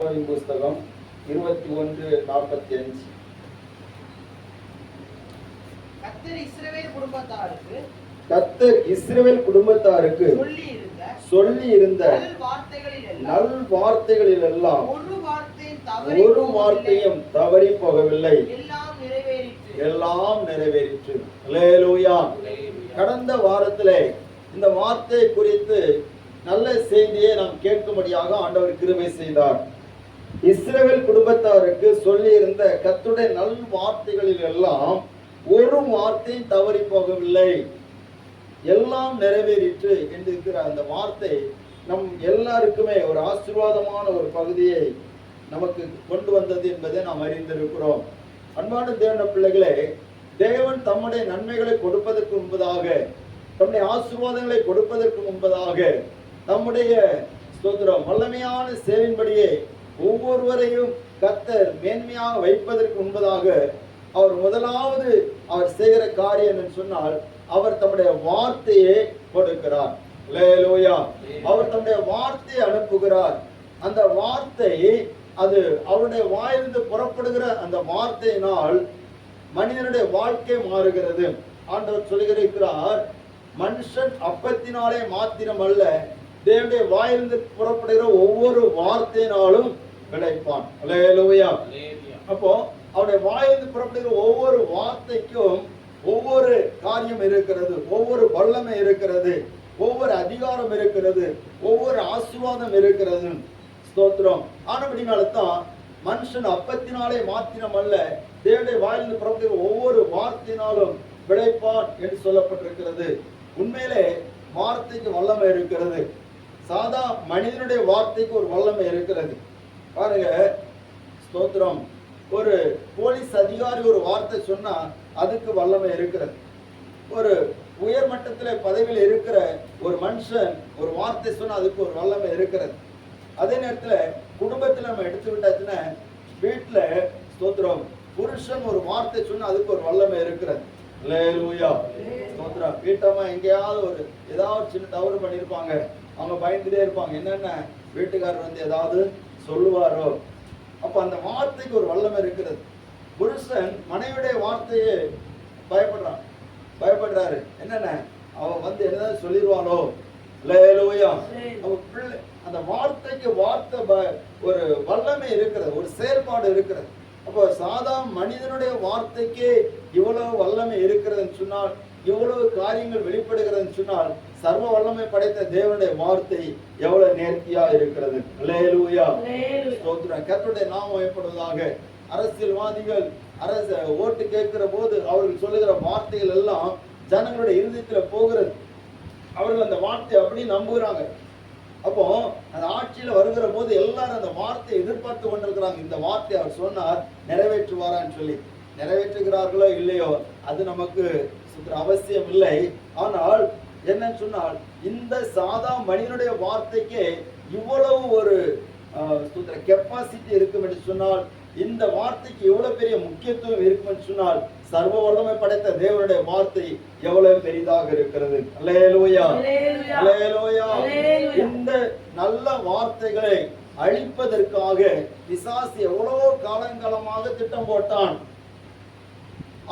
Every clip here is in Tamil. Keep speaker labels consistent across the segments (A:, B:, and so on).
A: புஸ்தகம் 21:45. கர்த்தர் இஸ்ரவேல் குடும்பத்தாருக்கு சொல்லி இருந்த நல் வார்த்தைகளில் எல்லாம் ஒரு வார்த்தையும் தவறி போகவில்லை, எல்லாம் நிறைவேறிற்று. அல்லேலூயா. கடந்த வாரத்திலே இந்த வார்த்தை குறித்து நல்ல செய்தியை நாம் கேட்கும்படியாக ஆண்டவர் கிருபை செய்தார். இஸ்ரவேல் குடும்பத்தாருக்கு சொல்லி இருந்த கர்த்தருடைய நல் வார்த்தைகளில் எல்லாம் ஒரு வார்த்தையும் தவறி போகவில்லை, எல்லாம் நிறைவேறிற்று என்கிற அந்த வார்த்தை நம் எல்லாருக்குமே ஒரு ஆசீர்வாதமான ஒரு பகுதியை நமக்கு கொண்டு வந்தது என்பதை நாம் அறிந்திருக்கிறோம். அன்பான தேவனுடைய பிள்ளைகளே, தேவன் தம்முடைய நன்மைகளை கொடுப்பதற்கு முன்பதாக, தம்முடைய ஆசீர்வாதங்களை கொடுப்பதற்கு முன்பதாக, நம்முடைய ஸ்தோத்திரம் வல்லமையான சேவையின்படியே ஒவ்வொருவரையும் கர்த்தர் மேன்மையாக வைப்பதற்கு முன்பதாக அவர் முதலாவது அவர் செய்கிற காரியம் என்று சொன்னால் அவர் தம்முடைய வார்த்தையை கொடுக்கிறார். அல்லேலூயா. அவர் தம்முடைய வார்த்தையை அனுப்புகிறார். அந்த வார்த்தை அது அவருடைய வாயிலிருந்து புறப்படுகிற அந்த வார்த்தையினால் மனிதனுடைய வாழ்க்கை மாறுகிறது. ஆண்டவர் சொல்லியிருக்கிறார், மனுஷன் அப்பத்தினாலே மாத்திரம் அல்ல, தேவனுடைய வாயிலிருந்து புறப்படுகிற ஒவ்வொரு வார்த்தையினாலும் கிடைப்பான். அல்லேலூயா. அப்போ அவருடைய வாயிலிருந்து புறப்படுகிற ஒவ்வொரு வார்த்தைக்கும் ஒவ்வொரு காரியம் இருக்கிறது, ஒவ்வொரு வல்லமை இருக்கிறது, ஒவ்வொரு அதிகாரம் இருக்கிறது, ஒவ்வொரு ஆசீர்வாதம் இருக்கிறது. ஸ்தோத்திரம். ஆனபடினால்தான் மனுஷன் அப்பத்தினாலே மாத்திரம் அல்ல, தேவனுடைய வாயிலிருந்து புறப்படுகிற ஒவ்வொரு வார்த்தையினாலும் விளைப்பான் என்று சொல்லப்பட்டிருக்கிறது. உண்மையிலே வார்த்தைக்கு வல்லமை இருக்கிறது. சாதா மனிதனுடைய வார்த்தைக்கு ஒரு வல்லமை இருக்கிறது. பாருங்க, ஸ்தோத்திரம். ஒரு போலீஸ் அதிகாரி ஒரு வார்த்தை சொன்னா அதுக்கு வல்லமை இருக்கிறது. ஒரு உயர் மட்டத்தில் பதவியில் இருக்கிற ஒரு மனுஷன் ஒரு வார்த்தை சொன்னா அதுக்கு ஒரு வல்லமை இருக்கிறது. அதே நேரத்தில் குடும்பத்தில் நம்ம எடுத்துக்கிட்டாச்சுன்னா, வீட்டுல ஸ்தோத்திரம் புருஷன் ஒரு வார்த்தை சொன்னா அதுக்கு ஒரு வல்லமை இருக்கிறது. அல்லேலூயா. ஸ்தோத்திரம். வீட்டம்மா எங்கேயாவது ஏதாவது சின்ன தவறு பண்ணியிருப்பாங்க, அவங்க பயந்துட்டே இருப்பாங்க, என்னென்ன வீட்டுக்காரர் வந்து ஏதாவது சொல்லுவாரோ. அப்ப அந்த வார்த்தைக்கு ஒரு வல்லமை இருக்கிறது. புருஷன் மனைவியுடைய வார்த்தையே பயப்படுறாரு, என்னென்ன அவ வந்து என்னதான் சொல்லிடுவாளோ. அல்லேலூயா. அவ பிள்ளை அந்த வார்த்தைக்கு ஒரு வல்லமை இருக்கிறது, ஒரு செயல்பாடு இருக்கிறது. அப்போ சாதா மனிதனுடைய வார்த்தைக்கு இவ்வளவு வல்லமை இருக்கிறதுன்னு சொன்னால், இவ்வளவு காரியங்கள் வெளிப்படுகிறதுன்னு சொன்னால், சர்வ வல்லமை படைத்த தேவனுடைய வார்த்தை எவ்வளவு நேர்த்தியா இருக்கிறது. அல்லேலூயா. ஸ்தோத்திரம். கர்த்தருடைய நாமம் ஏற்படுவதாக. அரசியல்வாதிகள் ஓட்டு கேட்கிற போது அவர்கள் சொல்லுகிற வார்த்தைகள் எல்லாம் ஜனங்களுடைய இருதயத்துல போகிறது. அவர்கள் அந்த வார்த்தையை அப்படி நம்புகிறாங்க. அப்போ அந்த ஆட்சியில வருகிற போது எல்லாரும் அந்த வார்த்தையை எதிர்பார்த்து கொண்டிருக்கிறாங்க. இந்த வார்த்தையை அவர் சொன்னார் நிறைவேற்றுவாரான்னு சொல்லி. நிறைவேற்றுகிறார்களோ இல்லையோ அது நமக்கு அவசியம் இல்லை. ஆனால் என்னன்னு சொன்னால், இந்த சாதா மனிதனுடைய வார்த்தைக்கு இவ்வளவு ஒரு கெப்பாசிட்டி இருக்கும் என்று சொன்னால், இந்த வார்த்தைக்கு எவ்வளவு பெரிய முக்கியத்துவம் இருக்கும் என்று சொன்னால், சர்வ வல்லமை படைத்த தேவனுடைய வார்த்தை எவ்வளவு பெரிதாக இருக்கிறது. அல்லேலூயா. அல்லேலூயா. இந்த நல்ல வார்த்தைகளை அழிப்பதற்காக பிசாசு எவ்வளவு காலங்காலமாக திட்டம் போட்டான்.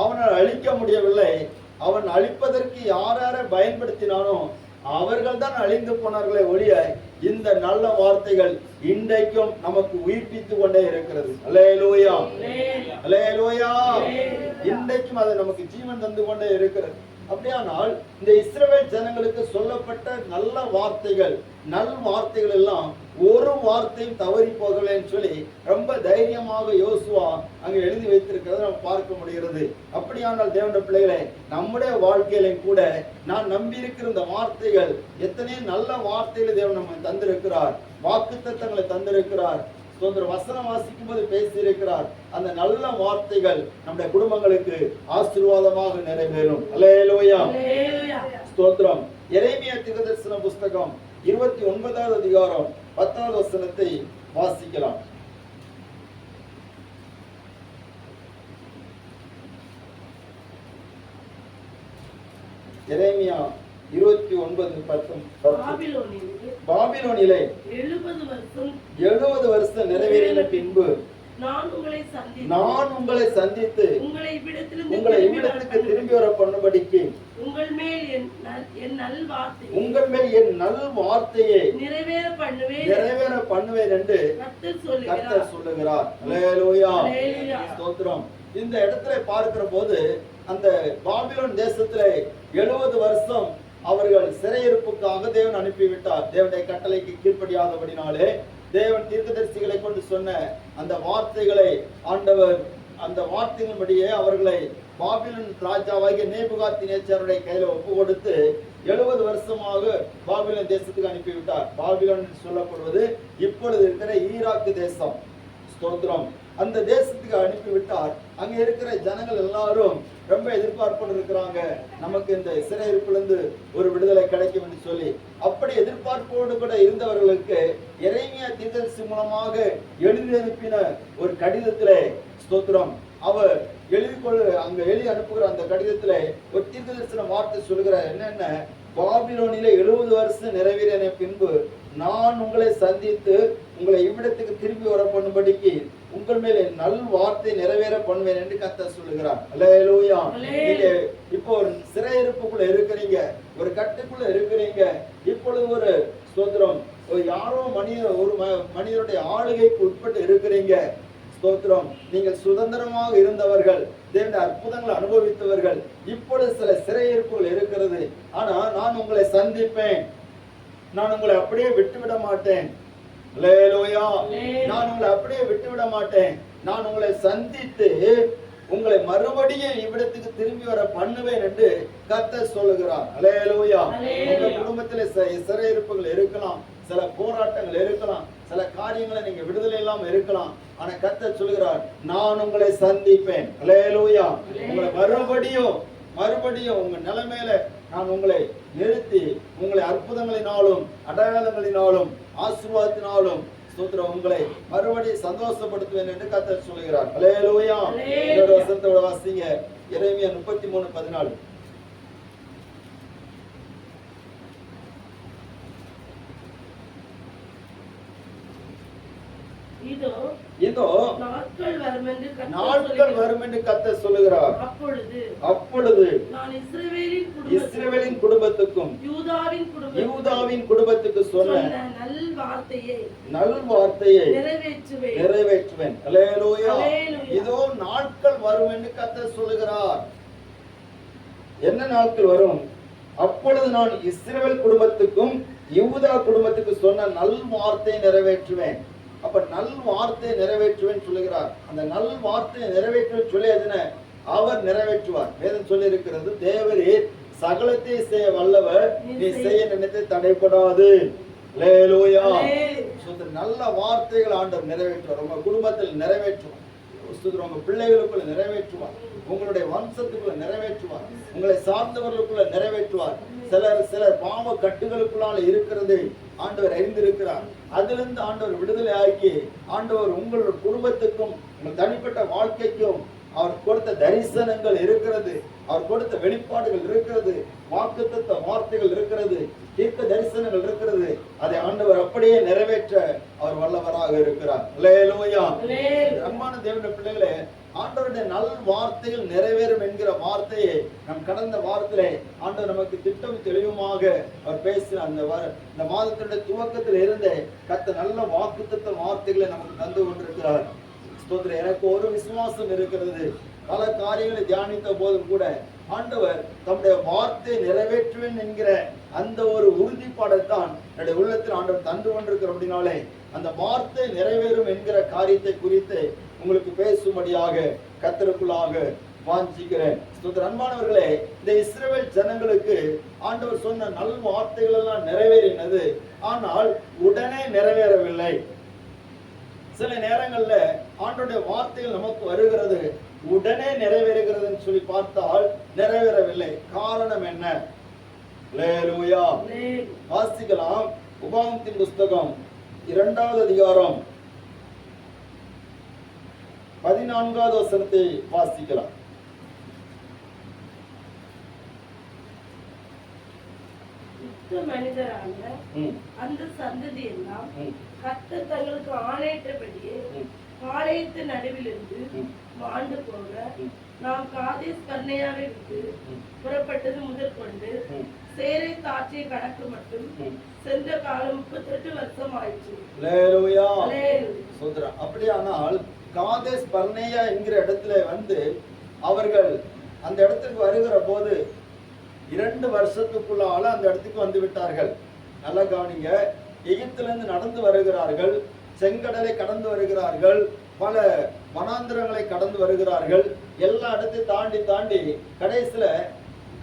A: அவனால் அழிக்க முடியவில்லை. அவன் அழிப்பதற்கு யாரை பயன்படுத்தினானோ அவர்கள் தான் அழிந்து போனார்களே ஒழிய, இந்த நல்ல வார்த்தைகள் இன்றைக்கும் நமக்கு உயிர்ப்பித்து கொண்டே இருக்கிறது. அல்லேலூயா. அல்லேலூயா. இன்றைக்கும் அது நமக்கு ஜீவன் தந்து கொண்டே இருக்கிறது. அப்படியானால் இந்த இஸ்ரவேல் ஜனங்களுக்கு சொல்லப்பட்ட நல்ல வார்த்தைகள், நல் வார்த்தைகள் எல்லாம் ஒரு வார்த்தையும் தவறி போகலன்னு சொல்லி ரொம்ப தைரியமாக யோசுவா அங்க எழுதி வைத்திருக்கிறத நம்ம பார்க்க முடிகிறது. அப்படியானால் தேவனுடைய பிள்ளைகளே, நம்முடைய வாழ்க்கையிலும் கூட நான் நம்பி இருக்கிற இந்த வார்த்தைகள், எத்தனையோ நல்ல வார்த்தைகளை தேவன் நம்ம தந்திருக்கிறார், வாக்குத்தத்தங்களை தந்திருக்கிறார். வசனம் வாசிக்கும் போது பேசியிருக்கிறார். அந்த நல்ல வார்த்தைகள் நம்முடைய குடும்பங்களுக்கு ஆசீர்வாதமாக நிறைவேறும். அல்லேலூயா. ஸ்தோத்திரம். எரேமியா தீர்க்கதரிசன புஸ்தகம் 29வது அதிகாரம் 10வது வசனத்தை வாசிக்கலாம். எரேமியா 29:10 பாபிலோனிலே 70 வருஷம் நிறைவேறின பின்பு நான் உங்களை சந்தித்து உங்களை இவ்விடத்துக்கு திரும்பி வர பண்ணும்படிக்கு உங்கள் மேல் என் நல் வார்த்தையை நிறைவேற பண்ணுவேன் என்று கர்த்தர் சொல்லுகிறார். அல்லேலூயா, ஸ்தோத்திரம். இந்த இடத்துல பார்க்கிற போது அந்த பாபிலோன் தேசத்திலே 70 வருஷம் அவர்கள் சிறையிருப்புக்காக தேவன் அனுப்பிவிட்டார். தேவனுடைய கட்டளைக்கு கீழ்ப்படியாதபடினாலே தேவன் தீர்க்கதரிசிகளை கொண்டு சொன்ன அந்த வார்த்தைகளை ஆண்டவர் அந்த வார்த்தைகளின்படியே அவர்களை பாபிலோன் ராஜாவாகிய நேபுகாத்நேச்சாருடைய கையில ஒப்பு கொடுத்து 70 வருஷமாக பாபிலோன் தேசத்துக்கு அனுப்பிவிட்டார். பாபிலோன் சொல்லப்படுவது இப்பொழுது இருக்கிற ஈராக்கு தேசம். ஸ்தோத்திரம். அந்த தேசத்துக்கு அனுப்பிவிட்டார். அங்க இருக்கிற ஜனங்கள் எல்லாரும் ரொம்ப எதிர்பார்ப்போடு இருக்கிறாங்க, நமக்கு இந்த சிறையிருப்பிலிருந்து ஒரு விடுதலை கிடைக்கும் என்று சொல்லி. அப்படி எதிர்பார்ப்போடு கூட இருந்தவர்களுக்கு எரேமியா தீர்க்கதரிசி மூலமாக எழுதி அனுப்பின ஒரு கடிதத்திலே, ஸ்தோத்திரம், அவர் எழுதி அனுப்புகிற அந்த கடிதத்திலே ஒரு தீர்க்கதரிசன வார்த்தை சொல்கிறார். என்னென்ன? பாபிலோனிலே 70 வருஷம் நிறைவேறின பின்பு நான் உங்களை சந்தித்து உங்களை இவ்விடத்துக்கு திரும்பி வர பண்ணும்படிக்கு உங்கள் மேல் நல் வார்த்தை நிறைவேற பண்ணுவேன் என்று கர்த்தர் சொல்லுகிறார். அல்லேலூயா. நீங்க இப்போ ஒரு சிறையிருப்புக்குள்ள இருக்கிறீங்க, ஒரு கட்டுக்குள்ள இருக்கிறீங்க. இப்பொழுது ஒரு ஸ்தோத்திரம், யாரோ ஒரு மனிதனுடைய ஆளுகைக்கு உட்பட்டு இருக்கிறீங்க. ஸ்தோத்திரம். நீங்கள் சுதந்திரமாக இருந்தவர்கள், தேவனுடைய அற்புதங்களை அனுபவித்தவர்கள். இப்பொழுது சில சிறையிருப்புகள் இருக்கிறது. ஆனா நான் உங்களை சந்திப்பேன், நான் உங்களை அப்படியே விட்டுவிட மாட்டேன். அல்லேலூயா. நான் உங்களை அப்படியே விட்டுவிட மாட்டேன். நான் உங்களை சந்தித்து உங்களை மறுபடியும் இவ்விடத்துக்கு திரும்பி வர பண்ணுவேன் என்று கர்த்தர் சொல்லுகிறார். அல்லேலூயா. உங்க குடும்பத்திலே சிறையிருப்புகள் இருக்கலாம், சில போராட்டங்கள் இருக்கலாம், சில காரியங்களை நீங்க விடுதலை இல்லாம இருக்கலாம். ஆனா கர்த்தர் சொல்லுகிறார், நான் உங்களை சந்திப்பேன். அல்லேலூயா. உங்களை மறுபடியும் உங்க நிலைமையில நான் உங்களை நிறுத்தி உங்களை அற்புதங்களினாலும் அடையாளங்களினாலும் ஆசீர்வாதத்தினாலும் ஸ்தோத்திரம் உங்களை மறுபடியும் சந்தோஷப்படுத்துவேன் என்று கர்த்தர் சொல்லுகிறார். அல்லேலூயா. இந்த வசனத்தோட வாசிங்க எரேமியா 33:14. இதோ நாட்கள் வரும் என்று கர்த்தர் சொல்லுகிறார். அப்பொழுது நான் இஸ்ரவேலின் குடும்பத்துக்கும் யூதாவின் குடும்பத்துக்கு சொன்ன நல் வார்த்தையை நிறைவேற்றுவேன். அல்லேலூயா. இதோ நாட்கள் வரும் என்று கர்த்தர் சொல்லுகிறார். என்ன நாட்கள் வரும்? அப்பொழுது நான் இஸ்ரவேல் குடும்பத்துக்கும் யூதா குடும்பத்துக்கு சொன்ன நல் வார்த்தையை நிறைவேற்றுவேன். அப்ப நல் வார்த்தையை நிறைவேற்றுவேன் சொல்லுகிறார். அந்த நல் வார்த்தையை நிறைவேற்றுவேன் சொல்லி அவர் நிறைவேற்றுவார். வேதம் சொல்லி இருக்கிறது, தேவரீர் சகலத்தை செய்ய வல்லவர், நீ செய்ய நினைத்து தடைப்படாது. அல்லேலூயா. நல்ல வார்த்தைகள் ஆண்டவர் நிறைவேற்றுவார். உங்க குடும்பத்தில் நிறைவேற்றுவார், உங்க பிள்ளைகளுக்குள்ள நிறைவேற்றுவார், உங்களுடைய வம்சத்துக்குள்ள நிறைவேற்றுவார், உங்களை சார்ந்தவர்களுக்குள்ள நிறைவேற்றுவார். சிலர் பாவ கட்டுகளுக்குள்ளால இருக்கிறது ஆண்டவர் அறிந்திருக்கிறார். அதிலிருந்து ஆண்டவர் விடுதலை ஆக்கி ஆண்டவர் உங்களுடைய குடும்பத்துக்கும் உங்கள் தனிப்பட்ட வாழ்க்கைக்கும் அவர் கொடுத்த தரிசனங்கள் இருக்கிறது, அவர் கொடுத்த வெளிப்பாடுகள் இருக்கிறது, வாக்குத்தத்த வார்த்தைகள் இருக்கிறது, தீர்க்க தரிசனங்கள் இருக்கிறது. அதை ஆண்டவர் அப்படியே நிறைவேற்ற அவர் வல்லவராக இருக்கிறார். அல்லேலூயா. அன்பான தேவனுடைய பிள்ளைகளே, ஆண்டவருடைய நல் வார்த்தைகள் நிறைவேறும் என்கிற வார்த்தையை நம் கடந்த வாரத்திலே ஆண்டவர் நமக்கு திட்டம் தெளிவுமாக அவர் பேசின அந்த மாதத்தினுடைய துவக்கத்தில் இருந்தே கர்த்தர் நல்ல வாக்குத்தத்த வார்த்தைகளை நமக்கு தந்து கொண்டிருக்கிறார். எனக்கு ஒரு விசுவாசம் இருக்கிறது. பல காரியங்களை தியானித்த போதும் கூட ஆண்டவர் தம்முடைய வார்த்தை நிறைவேற்றுவேன் என்கிற அந்த ஒரு உறுதிப்பாடைத்தான் என்னுடைய உள்ளத்தில் ஆண்டவர் தந்து கொண்டிருக்கிற அப்படின்னாலே அந்த வார்த்தை நிறைவேறும் என்கிற காரியத்தை குறித்து உங்களுக்கு பேசும்படியாக கர்த்தருக்குள்ளாக வாஞ்சிக்கிறேன். அன்பானவர்களே, இந்த இஸ்ரவேல் ஜனங்களுக்கு ஆண்டவர் சொன்ன நல் வார்த்தைகள் எல்லாம் நிறைவேறினது. ஆனால் உடனே நிறைவேறவில்லை. சில நேரங்கள்ல ஆண்டவருடைய வார்த்தைகள் நமக்கு வருகிறது, உடனே நிறைவேறுகிறதுன்னு சொல்லி பார்த்தால் நிறைவேறவில்லை. காரணம் என்ன? அல்லேலூயா. வாசிக்கலாம். உபாகமத்தின் புஸ்தகம் 2வது அதிகாரம் 14வது வசனத்தை வாசிக்கலாம்.
B: சுத்த மனிதரான அந்த சந்ததி எல்லாம் கர்த்தர் தங்களுக்கு ஆணையிட்டபடியே பாளையத்தின் நடுவிலிருந்து மாண்டு போக நாம் காதேஸ் பர்னேயாவை விட்டு புறப்பட்டது முதல் கொண்டு சேரை தாற்றிய கணக்கு மட்டும் சென்ற காலம் 38 வருஷம் ஆயிடுச்சு.
A: அப்படியானால் காதேஸ் பர்னேயா என்கிற இடத்துல வந்து அவர்கள் அந்த இடத்துக்கு வருகிற போது 2 வருஷத்துக்குள்ளால அந்த இடத்துக்கு வந்து விட்டார்கள். நல்லா கவனிங்க, எகிப்திலிருந்து நடந்து வருகிறார்கள், செங்கடலை கடந்து வருகிறார்கள், பல வனாந்திரங்களை கடந்து வருகிறார்கள், எல்லா இடத்தையும் தாண்டி தாண்டி கடைசியில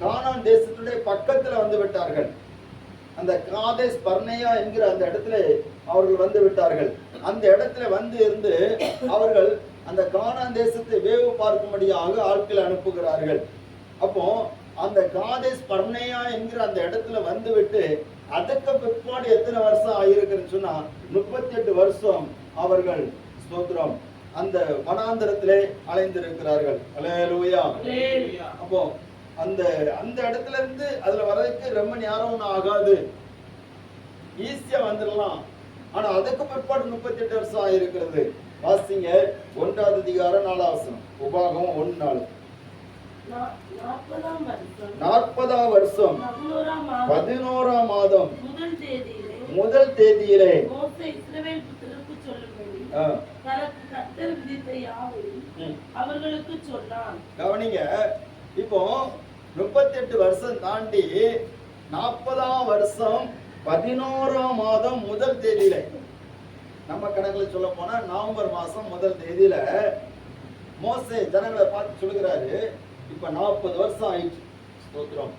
A: கானான் தேசத்துடைய பக்கத்துல வந்து விட்டார்கள். அந்த காதேஸ் பர்னேயா என்கிற அந்த இடத்துல அவர்கள் வந்து விட்டார்கள். அந்த இடத்துல வந்து இருந்து அவர்கள் அந்த கானான் தேசத்தை வேவு பார்க்கும்படியாக ஆட்களை அனுப்புகிறார்கள். அப்போ அந்த காதேஸ் பர்னேயா என்கிற அந்த இடத்துல வந்து விட்டு அதுக்கு பிற்பாடு எத்தனை வருஷம் ஆகியிருக்குன்னு சொன்னா 38 வருஷம் அவர்கள் ஸ்தோத்திரம் அந்த வனாந்தரத்திலே அலைந்திருக்கிறார்கள். அல்லேலூயா. அப்போ அந்த அந்த இடத்துல இருந்து அதுல வர்றதுக்கு ரொம்ப நேரம் ஒன்றும் ஆகாது, ஈஸியா வந்துடலாம். ஆனா அதுக்கு பிற்பாடு 38 வருஷம் ஆகியிருக்கிறது. வாசிங்க 1ஆம் அதிகாரம் 4ஆம் வசனம், உபாகமம் 1:4. 40ஆம் வருஷம் 11ஆம் மாதம் முதல் தேதியிலே
B: மோசே இஸ்ரவேல் புத்திரருக்கு சொல்லும்படி கர்த்தர் விதித்த யாவையும் அவர்களுக்கு சொன்னான்.
A: கவனிங்க, இப்போ 38 வருஷம் தாண்டி 40ஆம் வருஷம் 11ஆம் மாதம் முதல் தேதியில, நம்ம கணக்குல சொல்ல போனா நவம்பர் மாசம் முதல் தேதியில மோசே ஜனங்களை பார்த்து சொல்லுகிறாரு, இப்ப 40 வருஷம் ஆயிடுச்சு. ஸ்தோத்திரம்.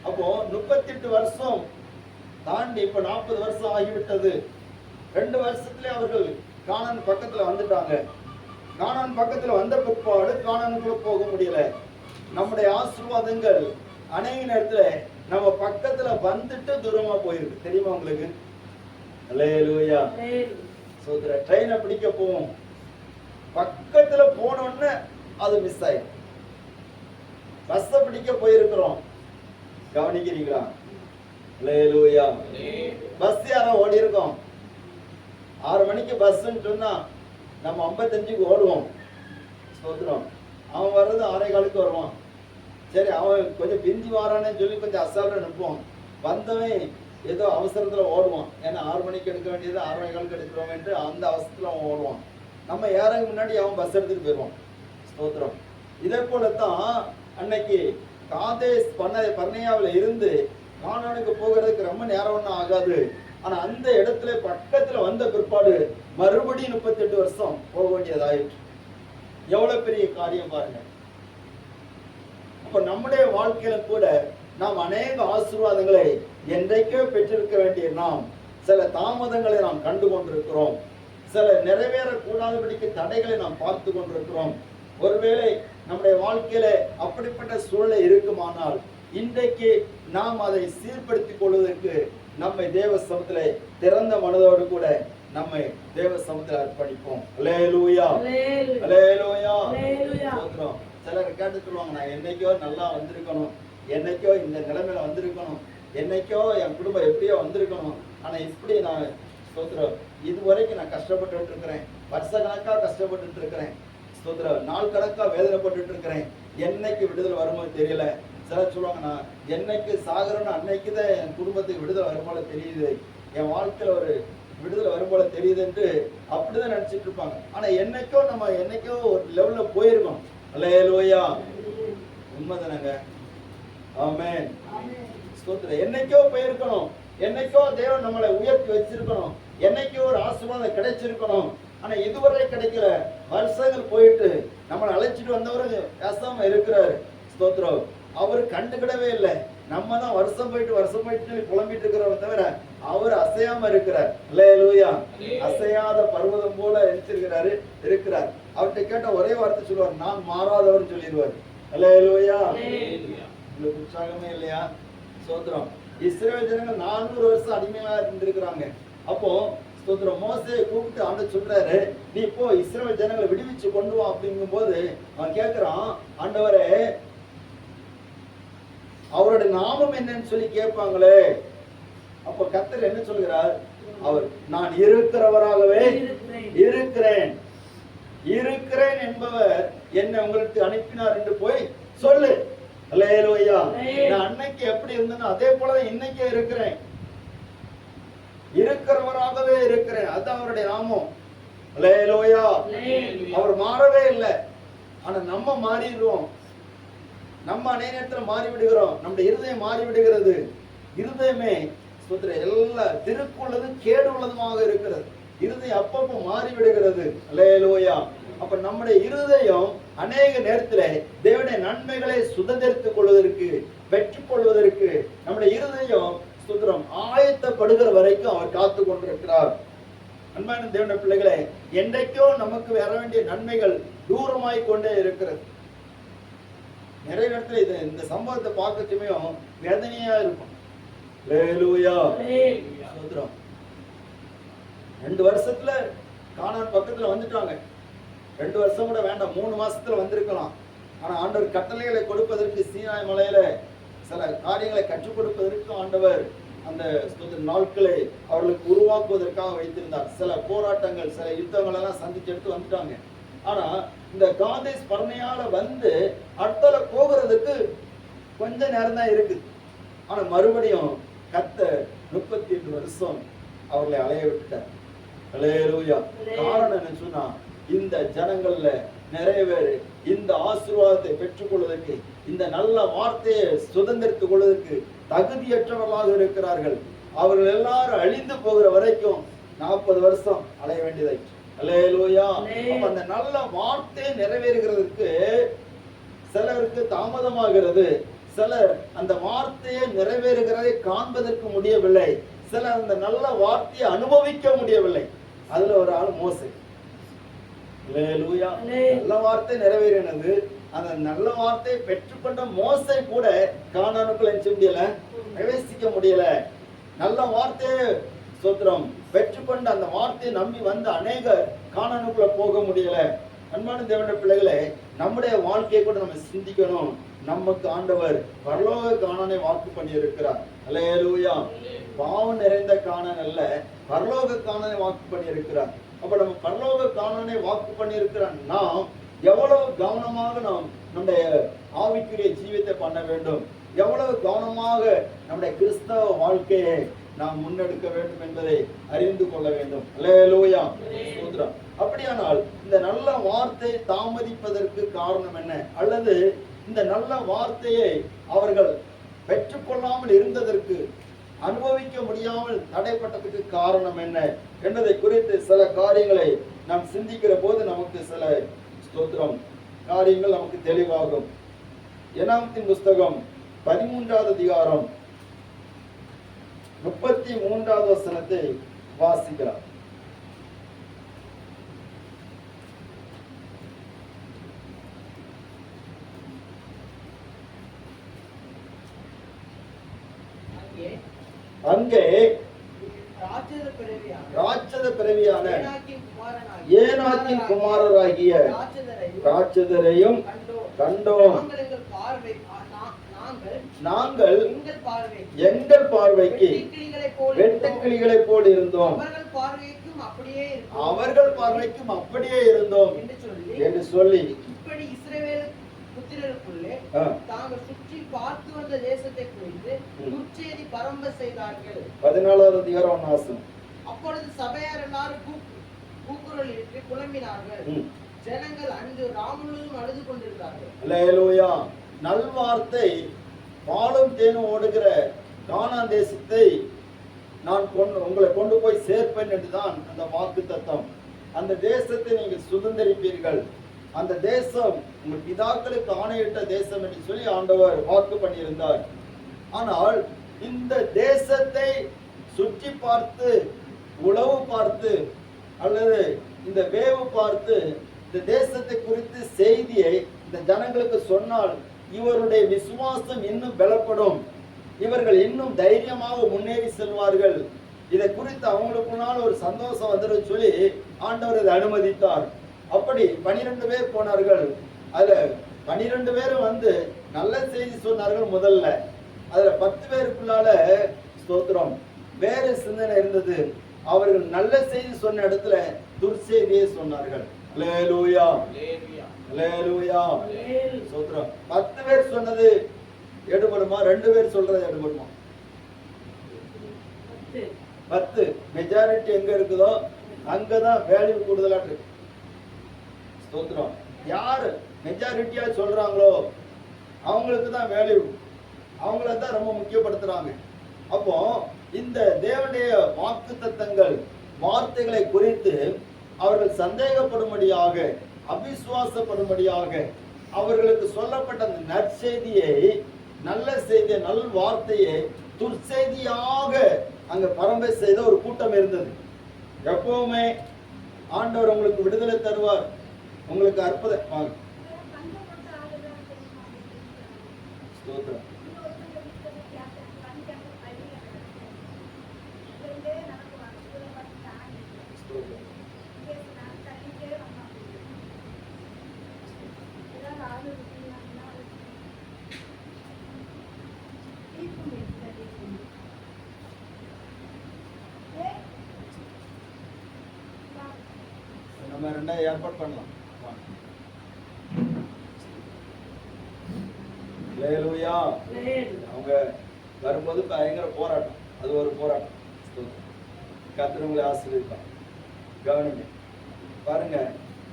A: அப்போ 38 வருஷம் தாண்டி இப்ப 40 வருஷம் ஆகிவிட்டது. 2 வருஷத்துல அவர்கள் கானான் பக்கத்துல வந்துட்டாங்க. கானான் பக்கத்துல வந்த பிற்பாடு கானானுக்குள்ள போக முடியல. நம்முடைய ஆசீர்வாதங்கள் அநேக நேரத்துல நம்ம பக்கத்துல வந்துட்டு தூரமா போயிருக்கு, தெரியுமா உங்களுக்கு? அல்லேலூயா. சோதர ட்ரெயினை பிடிக்க போவோம், பக்கத்துல போனோன்னு அது மிஸ் ஆயிடும். பஸ் பிடிக்க போயிருக்கிறோம், கவனிக்கிறீங்களா? அல்லேலூயா. பஸ் யாரோ ஓடி இருக்கோம், 6 மணிக்கு பஸ்ன்னு சொன்னா நம்ம 55க்கு ஓடுவோம். ஸ்தோத்திரம். அவன் வர்றது 6:15 வருவான். சரி, அவன் கொஞ்சம் பிந்தி வாரானு சொல்லி கொஞ்சம் அசால்ட்டா நிற்போம். வந்தவன் ஏதோ அவசரத்துல ஓடுவான், ஏன்னா 6 மணிக்கு எடுக்க வேண்டியது 6:15க்கு எடுக்கிறோம்ட்டு அந்த அவசரத்துல அவன் ஓடுவான். நம்ம ஏறதுக்கு முன்னாடி அவன் பஸ் எடுத்துட்டு போயிடுவான். ஸ்தோத்திரம். இதே போலத்தான் அன்னைக்கு காதேஸ் பர்னேயாவில இருந்து கானானுக்கு போகிறதுக்கு ரொம்ப நேரம் ஒன்றும் ஆகாது. ஆனா அந்த இடத்துல பக்கத்துல வந்த பிற்பாடு மறுபடியும் 38 வருஷம் போக வேண்டியதாயிற்று. எவ்வளவு பெரிய காரியம் பாருங்க. அப்ப நம்முடைய வாழ்க்கையில கூட நாம் அநேக ஆசீர்வாதங்களை என்றைக்கோ பெற்றிருக்க வேண்டிய நாம் சில தாமதங்களை நாம் கண்டு கொண்டிருக்கிறோம். சில நிறைவேறக்கூடாதபடிக்கு தடைகளை நாம் பார்த்து கொண்டிருக்கிறோம். ஒருவேளை நம்முடைய வாழ்க்கையில அப்படிப்பட்ட சூழலை இருக்குமானால் இன்றைக்கு நாம் அதை சீர்படுத்திக் கொள்வதற்கு நம்மை தேவ சமூகத்திலே திறந்த மனதோடு கூட நம்மை தேவ சமூகத்தில் அர்ப்பணிப்போம். அல்லேலூயா. அல்லேலூயா. ஸ்தோத்திரம். சிலர் கேட்டு சொல்லுவாங்க, நான் என்னைக்கோ நல்லா வந்திருக்கணும், என்னைக்கோ இந்த நிலைமையில வந்திருக்கணும், என்னைக்கோ என் குடும்பம் எப்படியோ வந்திருக்கணும், ஆனா இப்படி நான் ஸ்தோத்திரம் இதுவரைக்கும் நான் கஷ்டப்பட்டு இருக்கிறேன், வருஷ கணக்கா கஷ்டப்பட்டு இருக்கிறேன், ஸ்தோத்திரம் நாள் கணக்கா வேதனைப்பட்டு இருக்கிறேன், என்னைக்கு விடுதலை வருமோ தெரியல. சிலர் சொல்லுவாங்க, நான் என்னைக்கு சாகரன்னு அன்னைக்கு தான் என் குடும்பத்துக்கு விடுதலை வரும்போல தெரியுது, என் வாழ்க்கையில ஒரு விடுதலை வரும்போல தெரியுதுன்ட்டு அப்படிதான் நினைச்சிட்டு இருப்பாங்க. ஆனா என்னைக்கோ நம்ம என்னைக்கோ ஒரு லெவல்ல போயிருக்கோம். அல்லேலூயா. உண்மைதானங்க? ஆமென். ஸ்தோத்திரம். என்னைக்கோ போயிருக்கணும், என்னைக்கோ தேவன் நம்மளை உயர்த்தி வச்சிருக்கணும், என்னைக்கோ ஒரு ஆசீர்வாதம் கிடைச்சிருக்கணும். ஆனா இதுவரை கிடைக்கல. வருஷங்கள் போயிட்டு நம்மளை அழைச்சிட்டு வந்தவரு பேசாம இருக்கிறாரு. ஸ்தோத்திரம். அவரு கண்டுக்கிடவே இல்லை. நம்ம தான் வருஷம் போயிட்டு புலம்பிட்டு இருக்கிறவரை தவிர அவர் அசையாம இருக்கிறார். அல்லேலூயா. அசையாத பர்வதம் போல இருக்கிறார். அவர்கிட்ட கேட்ட ஒரே வார்த்தை சொல்லுவார், நான் மாறாதவர் சொல்லிடுவார். அல்லேலூயா. உங்களுக்கு உற்சாகமே இல்லையா? ஸ்தோத்திரம். இஸ்ரவேல் ஜனங்கள் 400 வருஷம் அடிமையா இருந்திருக்கிறாங்க. அப்போ ஸ்தோத்திரம் மோசேயை கூப்பிட்டு ஆண்டவர் சொல்றாரு, நீ இப்போ இஸ்ரவேல் ஜனங்களை விடுவிச்சு கொண்டு வா அப்படிங்கும் போது அவன் கேட்கிறான், ஆண்டவரே அவருடைய நாமம் என்னன்னு சொல்லி கேட்பாங்களே, அப்ப கர்த்தர் என்ன சொல்கிறார்? அவர் நான் இருக்கிறவராகவே இருக்கிறேன். இருக்கிறேன் என்பவர் என்னை உங்களுக்கு அனுப்பினார் என்று போய் சொல்லு. அல்லேலூயா. நான் அன்னைக்கு எப்படி இருந்தேனோ அதே போலதான் இன்னைக்கே இருக்கிறேன். இருக்கிறவராகவே இருக்கிறேன். அதுதான் அவருடைய நாமம். அல்லேலூயா. அவர் மாறவே இல்லை. ஆனா நம்ம மாறிடுவோம். நம்ம அநேக நேரத்துல மாறி விடுகிறோம். நம்முடைய இருதயம் மாறி விடுகிறது. இருதயமே எல்லா திருக்குள்ளது கேடு உள்ளதுமாக இருக்கிறது. இருதயம் அப்பப்போ மாறி விடுகிறது. அல்லேலூயா. அப்ப நம்முடைய இருதயம் அநேக நேரத்துல தேவனுடைய நன்மைகளை சுதந்திரித்துக் கொள்வதற்கு, பெற்றுக் கொள்வதற்கு நம்முடைய இருதயம் சுதந்திரம் ஆயத்தப்படுகிற வரைக்கும் அவர் காத்து கொண்டிருக்கிறார். அன்பான தேவனுடைய பிள்ளைகளே, என்றைக்கோ நமக்கு வர வேண்டிய நன்மைகள் தூரமாய் கொண்டே இருக்கிறது. நிறைய இடத்துல இந்த சம்பவத்தை பார்க்கச்சுமே வேதனையா இருக்கும். அல்லேலூயா. 2 வருஷத்துல கானான் பக்கத்துல வந்துட்டாங்க. 2 வருஷம் கூட வேண்டாம், 3 மாசத்துல வந்திருக்கலாம். ஆனா ஆண்டவர் கட்டளைகளை கொடுப்பதற்கு சீனாய் மலையில சில காரியங்களை கற்றுக் கொடுப்பதற்கு ஆண்டவர் அந்த நாட்களை அவர்களுக்கு உருவாக்குவதற்காக வைத்திருந்தார். சில போராட்டங்கள், சில யுத்தங்கள் எல்லாம் சந்திச்சு எடுத்து வந்துட்டாங்க. ஆனா இந்த காதேஸ் பர்னேயால வந்து அடுத்தல போகிறதுக்கு கொஞ்ச நேரம் தான் இருக்கு. ஆனா மறுபடியும் கர்த்தர் 38 வருஷம் அவர்களை அலைய விட்டுட்டார். அல்லேலூயா. காரணம் என்ன சொன்னா, இந்த ஜனங்கள்ல நிறைய பேர் இந்த ஆசீர்வாதத்தை பெற்றுக் கொள்வதற்கு, இந்த நல்ல வார்த்தையை சுதந்திரித்துக் கொள்வதற்கு தகுதியற்றவர்களாக இருக்கிறார்கள். அவர்கள் எல்லாரும் அழிந்து போகிற வரைக்கும் 40 வருஷம் அலைய வேண்டியதாயிற்று. அல்லேலூயா. அப்ப அந்த நல்ல வார்த்தை நிறைவேறுகிறதுக்கு சிலருக்கு தாமதமாகிறது. சிலர் அந்த வார்த்தையை நிறைவேறுகிறதை காண்பதற்கு முடியவில்லை. சிலர் அந்த நல்ல வார்த்தையை அனுபவிக்க முடியவில்லை. அதுல ஒரு ஆள் மோசே. அல்லேலூயா. நல்ல வார்த்தை நிறைவேறினது. அந்த நல்ல வார்த்தையை பெற்றுக்கொண்ட மோசே கூட கானானுக்குள்ள என்ன முடியல, பிரவேசிக்க முடியல. நல்ல வார்த்தையை ஸ்தோத்திரம் பெற்றுக்கொண்டு அந்த வார்த்தையை நம்பி வந்த அநேகர் கானானுக்குள்ள போக முடியல. அன்பான தேவனுடைய பிள்ளைகளே, நம்முடைய வாழ்க்கையை கூட நம்ம சிந்திக்கணும். நமக்கு ஆண்டவர் பரலோக கானானை வாக்கு பண்ணி இருக்கிறார். அல்லேலூயா. பாவம் நிறைந்த கானான் அல்ல, பரலோக கானானை வாக்கு பண்ணி இருக்கிறார். அப்ப நம்ம பரலோக கானானை வாக்கு பண்ணி இருக்கிறார். நாம் எவ்வளவு கவனமாக நாம் நம்முடைய ஆவிக்குரிய ஜீவித்தை பண்ண வேண்டும், எவ்வளவு கவனமாக நம்முடைய கிறிஸ்தவ வாழ்க்கையை நாம் முன்னெடுக்க வேண்டும் என்பதை அறிந்து கொள்ள வேண்டும். அல்லேலூயா. ஸ்தோத்திரம். அப்படியானால் இந்த நல்ல வார்த்தை தாமதிப்பதற்கு காரணம் என்ன, அல்லது இந்த நல்ல வார்த்தையை அவர்கள் பெற்றுக்கொள்ளாமல் இருந்ததற்கு, அனுபவிக்க முடியாமல் தடைப்பட்டதுக்கு காரணம் என்ன என்பதை குறித்து சில காரியங்களை நாம் சிந்திக்கிற போது நமக்கு சில ஸ்தோத்திரம் காரியங்கள் நமக்கு தெளிவாகும். எனாமத்தின் புஸ்தகம் 13வது அதிகாரம் 33வது வசனத்தை வாசிக்கலாம். அங்கே ராட்சத பிறவியான ஏனாக்கின் குமாரராகிய ராட்சதரையும் கண்டோம். நாங்கள் எங்கள் பார்வைக்கு வெட்டுக்கிளிகளை போல் இருந்தோம், அவர்கள் பார்வைக்கும் அப்படியே இருந்தோம் என்று சொல்லி
C: புத்திரருக்குள்ளே தாங்கள் சுற்றி பார்த்து வந்த தேசத்தை குறித்து துர்ச்செய்தி பரம்ப செய்தார்கள்.
A: 14வது அதிகாரம் வாசனம்.
C: அப்பொழுது சபையார் எல்லாரும் கூக்குரல் இட்டு புலம்பினார்கள். ஜனங்கள் அன்று ராமுழுதும் அழுது கொண்டிருந்தார்கள்.
A: அல்லேலூயா. நல்வார்த்தை பாலும் தேனும் ஓடுகிற கானான் தேசத்தை நான் உங்களை கொண்டு போய் சேர்ப்பேன் என்றுதான் அந்த வாக்கு தத்தம். அந்த தேசத்தை நீங்கள் சுதந்திரிப்பீர்கள், அந்த தேசம் உங்கள் பிதாக்களுக்கு ஆணையிட்ட தேசம் என்று சொல்லி ஆண்டவர் வாக்கு பண்ணியிருந்தார். ஆனால் இந்த தேசத்தை சுற்றி பார்த்து, உளவு பார்த்து, அல்லது இந்த வேவு பார்த்து இந்த தேசத்தை குறித்து செய்தியை இந்த ஜனங்களுக்கு சொன்னால் இவருடைய விசுவாசம் இன்னும் பலப்படும், இவர்கள் இன்னும் தைரியமாக முன்னேறி செல்வார்கள், இதை குறித்து அவங்களுக்குள்ளான ஒரு சந்தோஷம் வந்துடும் சொல்லி ஆண்டவர் இதை அனுமதித்தார். அப்படி 12 பேர் போனார்கள். அதுல 12 பேரும் வந்து நல்ல செய்தி சொன்னார்கள் முதல்ல. அதுல 10 பேருக்குள்ளால ஸ்தோத்திரம் வேற சிந்தனை இருந்தது. அவர்கள் நல்ல செய்தி சொன்ன இடத்துல துர்செய்தியை சொன்னார்கள். அல்லேலூயா, அல்லேலூயா, ஸ்தோத்திரம். 10 பேர் சொன்னது எடுபடுமா? 2 பேர் சொல்றது எடுபடுமா? 10 மெஜாரிட்டி எங்க இருக்குதோ அங்கதான் வேல்யூ கூடுதலா இருக்கு. ஸ்தோத்திரம். யாரு மெஜாரிட்டியா சொல்றாங்களோ அவங்களுக்கு தான் வேல்யூ, அவங்கள தான் ரொம்ப முக்கியப்படுத்துறாங்க. அப்போ இந்த தேவனுடைய வாக்குத்தத்தங்கள் வார்த்தைகளை குறித்து அவர்கள் சந்தேகப்படும்படியாக, அவிசுவாசப்படும்படியாக அவர்களுக்கு சொல்லப்பட்ட அந்த நற்செய்தியை, நல்ல செய்தியை, நல் வார்த்தையை துர்செய்தியாக அங்க பரம்பரை செய்த ஒரு கூட்டம் இருந்தது. எப்பவுமே ஆண்டவர் உங்களுக்கு விடுதலை தருவார், உங்களுக்கு அற்புதம். ஸ்தோத்திரம். நம்ம ரெண்டாவது ஏற்பாடு பண்ணலாம். அல்லேலூயா. அவங்க வரும்போது பயங்கர போராட்டம், அது ஒரு போராட்டம். கர்த்தர் உங்களை ஆசீர்வதிப்பார். கவனிங்க, பாருங்க,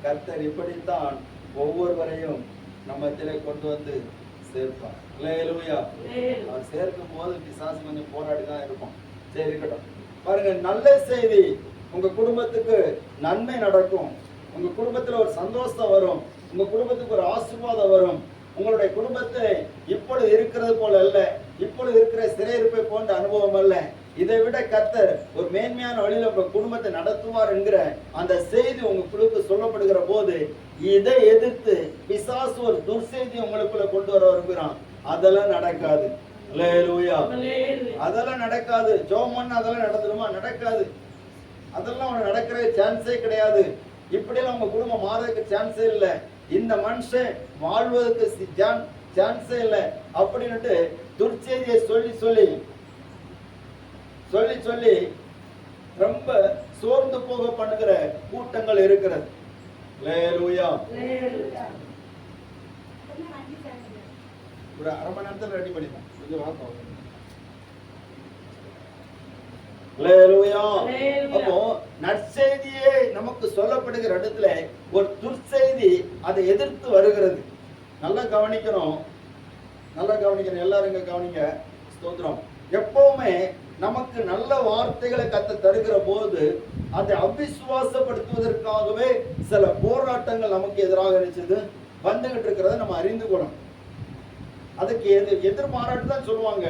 A: கர்த்தர் இப்படித்தான் ஒவ்வொருவரையும் நம்மத்திலே கொண்டு வந்து சேர்ப்பார். அல்லேலூயா. அவர் சேர்க்கும் போது பிசாசு கொஞ்சம் போராடி தான் இருக்கும். சரி, இருக்கட்டும். பாருங்க, நல்ல செய்தி, உங்க குடும்பத்துக்கு நன்மை நடக்கும், உங்க குடும்பத்துல ஒரு சந்தோஷம் வரும், உங்க குடும்பத்துக்கு ஒரு ஆசீர்வாதம் வரும். உங்களுடைய குடும்பத்தை இப்பொழுது இருக்கிறது போல அல்ல, இப்பொழுது இருக்கிற சிறையிருப்பை போன்ற அனுபவம் அல்ல, இதை விட கர்த்தர் ஒரு மேன்மையான வழியில உங்க குடும்பத்தை நடத்துவார் என்கிற அந்த செய்தி உங்க குழுக்கு சொல்லப்படுகிற போது, இதை எதிர்த்து பிசாசு ஒரு துர்செய்தி உங்களுக்குள்ள கொண்டு வர வருகிறான். அதெல்லாம் நடக்காது. அல்லேலூயா. அதெல்லாம் நடக்காது. ஜெபம் பண்ணா அதெல்லாம் நடந்துருமா? நடக்காது. அதெல்லாம் உனக்கு நடக்கிற சான்ஸே கிடையாது. இப்படியெல்லாம் உங்க குடும்பம் மாறதுக்கு சான்ஸே இல்லை. இந்த மனுஷன் வாழ்வதற்கு சான்ஸே இல்லை அப்படின்னுட்டு துர்ச்செய்தியை சொல்லி சொல்லி சொல்லி சொல்லி ரொம்ப சோர்ந்து போக பண்ணுகிற கூட்டங்கள் இருக்கிறது. அல்லேலூயா. ஒரு அரை மணி நேரத்தில் ரெடி பண்ணிடலாம். கொஞ்சம் வாக்கம். அப்போ நற்செய்தியே நமக்கு சொல்லப்படுகிற இடத்துல ஒரு துர்செய்தி அதை எதிர்த்து வருகிறது. நல்லா கவனிக்கணும், நல்லா கவனிக்கணும். எல்லாரும் இங்க கவனிங்க. ஸ்தோத்திரம். எப்பவுமே நமக்கு நல்ல வார்த்தைகளை கத்த தருகிற போது அதை அவிசுவாசப்படுத்துவதற்காகவே சில போராட்டங்கள் நமக்கு எதிராக இருந்துச்சு வந்துகிட்டு இருக்கிறத நம்ம அறிந்து கொள்ளணும். அதுக்கு எதிர்மாறாட்டு தான் சொல்லுவாங்க.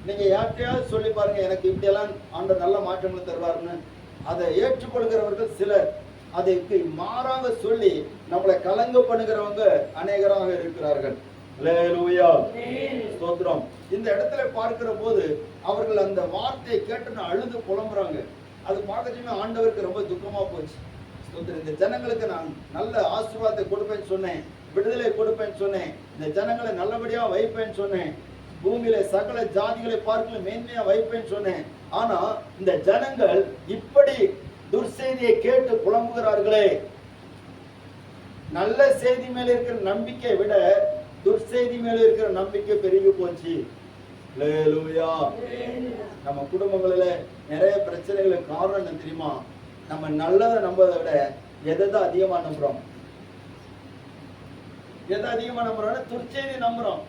A: நீங்க யார்கிட்டயாவது சொல்லி பாருங்க, எனக்கு இப்படியெல்லாம் ஆண்டவர் நல்ல மாற்றங்களை தருவாருன்னு. அதை ஏற்றுக்கொள்கிறவர்கள் சிலர், அதுக்கு மாறாக சொல்லி நம்மளை கலங்க பண்ணுகிறவங்க அநேகராக இருக்கிறார்கள். அல்லேலூயா. ஸ்தோத்திரம். இந்த இடத்துல பார்க்கிற போது அவர்கள் அந்த வார்த்தையை கேட்டு அழுது புலம்புறாங்க. அது பார்க்கச்சுமே ஆண்டவருக்கு ரொம்ப துக்கமா போச்சு. ஸ்தோத்திரம். இந்த ஜனங்களுக்கு நான் நல்ல ஆசீர்வாதத்தை கொடுப்பேன்னு சொன்னேன், விடுதலை கொடுப்பேன்னு சொன்னேன், இந்த ஜனங்களை நல்லபடியா வைப்பேன்னு சொன்னேன், பூமியில சகல ஜாதிகளை பார்க்கல மேன்மையா வைப்பேன்னு சொன்னேன். ஆனா இந்த ஜனங்கள் இப்படி துர்செய்தியை கேட்டு புலம்புகிறார்களே. நல்ல செய்தி மேல இருக்கிற நம்பிக்கை விட துர்செய்தி மேல இருக்கிற நம்பிக்கை பெருகி போச்சு. அல்லேலூயா. நம்ம குடும்பங்களில நிறைய பிரச்சனைகளுக்கு காரணம் என்ன தெரியுமா? நம்ம நல்லதை நம்பதை விட எதை அதிகமா நம்புறோம்? எதை அதிகமா நம்புறோம்? துர்செய்தி நம்புறோம்.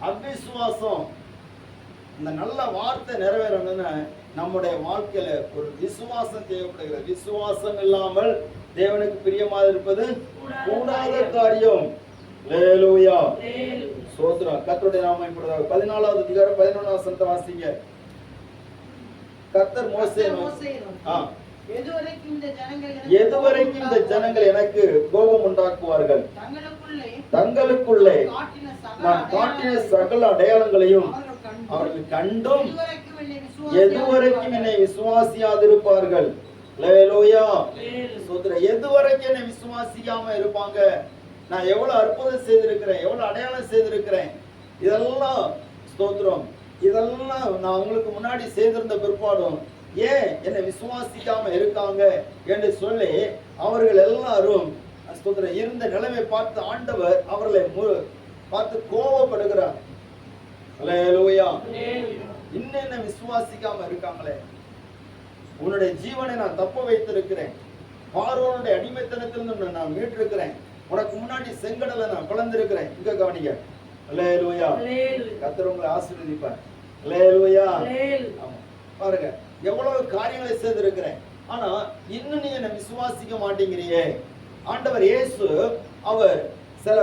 A: அவிசுவாசம். இந்த நல்ல வார்த்தை நிறைவேறணும்னு நம்முடைய வாழ்க்கையில ஒரு விசுவாசம் தேவைப்படுகிறது. விசுவாசம் இல்லாமல் தேவனுக்கு பிரியமாக இருப்பது கூடாத காரியம். அல்லேலூயா. ஸ்தோத்திரம். கர்த்தருடைய நாமம் மகிமைப்படுவதாக. 14வது அதிகாரம் 11வது வசனத்தை வாசிங்க. கர்த்தர் மோசேயை எதுவரைக்கும் இந்த ஜனங்கள் எனக்கு கோபம் உண்டாக்குவார்கள், தங்களுக்குள்ளே நான் காட்டின சகல அடையாளங்களையும் அவர்கள் கண்டும் எதுவரைக்கும் என்னை விசுவாசியாதிருப்பார்கள். அல்லேலூயா. ஸ்தோத்திரம். எதுவரைக்கும் என்னை விசுவாசிக்காம இருப்பாங்க? நான் எவ்வளவு அற்புதம் செய்திருக்கிறேன், எவ்வளவு அடையாளம் செய்திருக்கிறேன், இதெல்லாம் ஸ்தோத்திரம் இதெல்லாம் நான் உங்களுக்கு முன்னாடி செய்திருந்த பிற்பாடும் ஏன் என்னை விசுவாசிக்காம இருக்காங்க என்று சொல்லி அவர்கள் எல்லாரும் ஸ்தோத்திரம் இருந்த நிலைமை பார்த்து ஆண்டவர் அவர்களை பார்த்து கோபப்படுகிறார். அல்லேலூயா. இன்னும் என்ன விசுவாசிக்காம இருக்காங்களே, உன்னுடைய ஜீவனை நான் தப்ப வைத்திருக்கிறேன், பார்வோனுடைய அடிமைத்தனத்திலிருந்து நான் மீட்டிருக்கிறேன், உனக்கு முன்னாடி செங்கடலை நான் பிளந்திருக்கிறேன். இங்க கவனிங்க. அல்லேலூயா. கர்த்தர் உங்களை ஆசீர்வதிப்பார். அல்லேலூயா. ஆமா, பாருங்க எவ்வளவு காரியங்களை செய்திருக்கிறேன், ஆனா இன்னும் நீ என்ன விசுவாசிக்க மாட்டேங்கிறியே. ஆண்டவர் இயேசு அவர் சில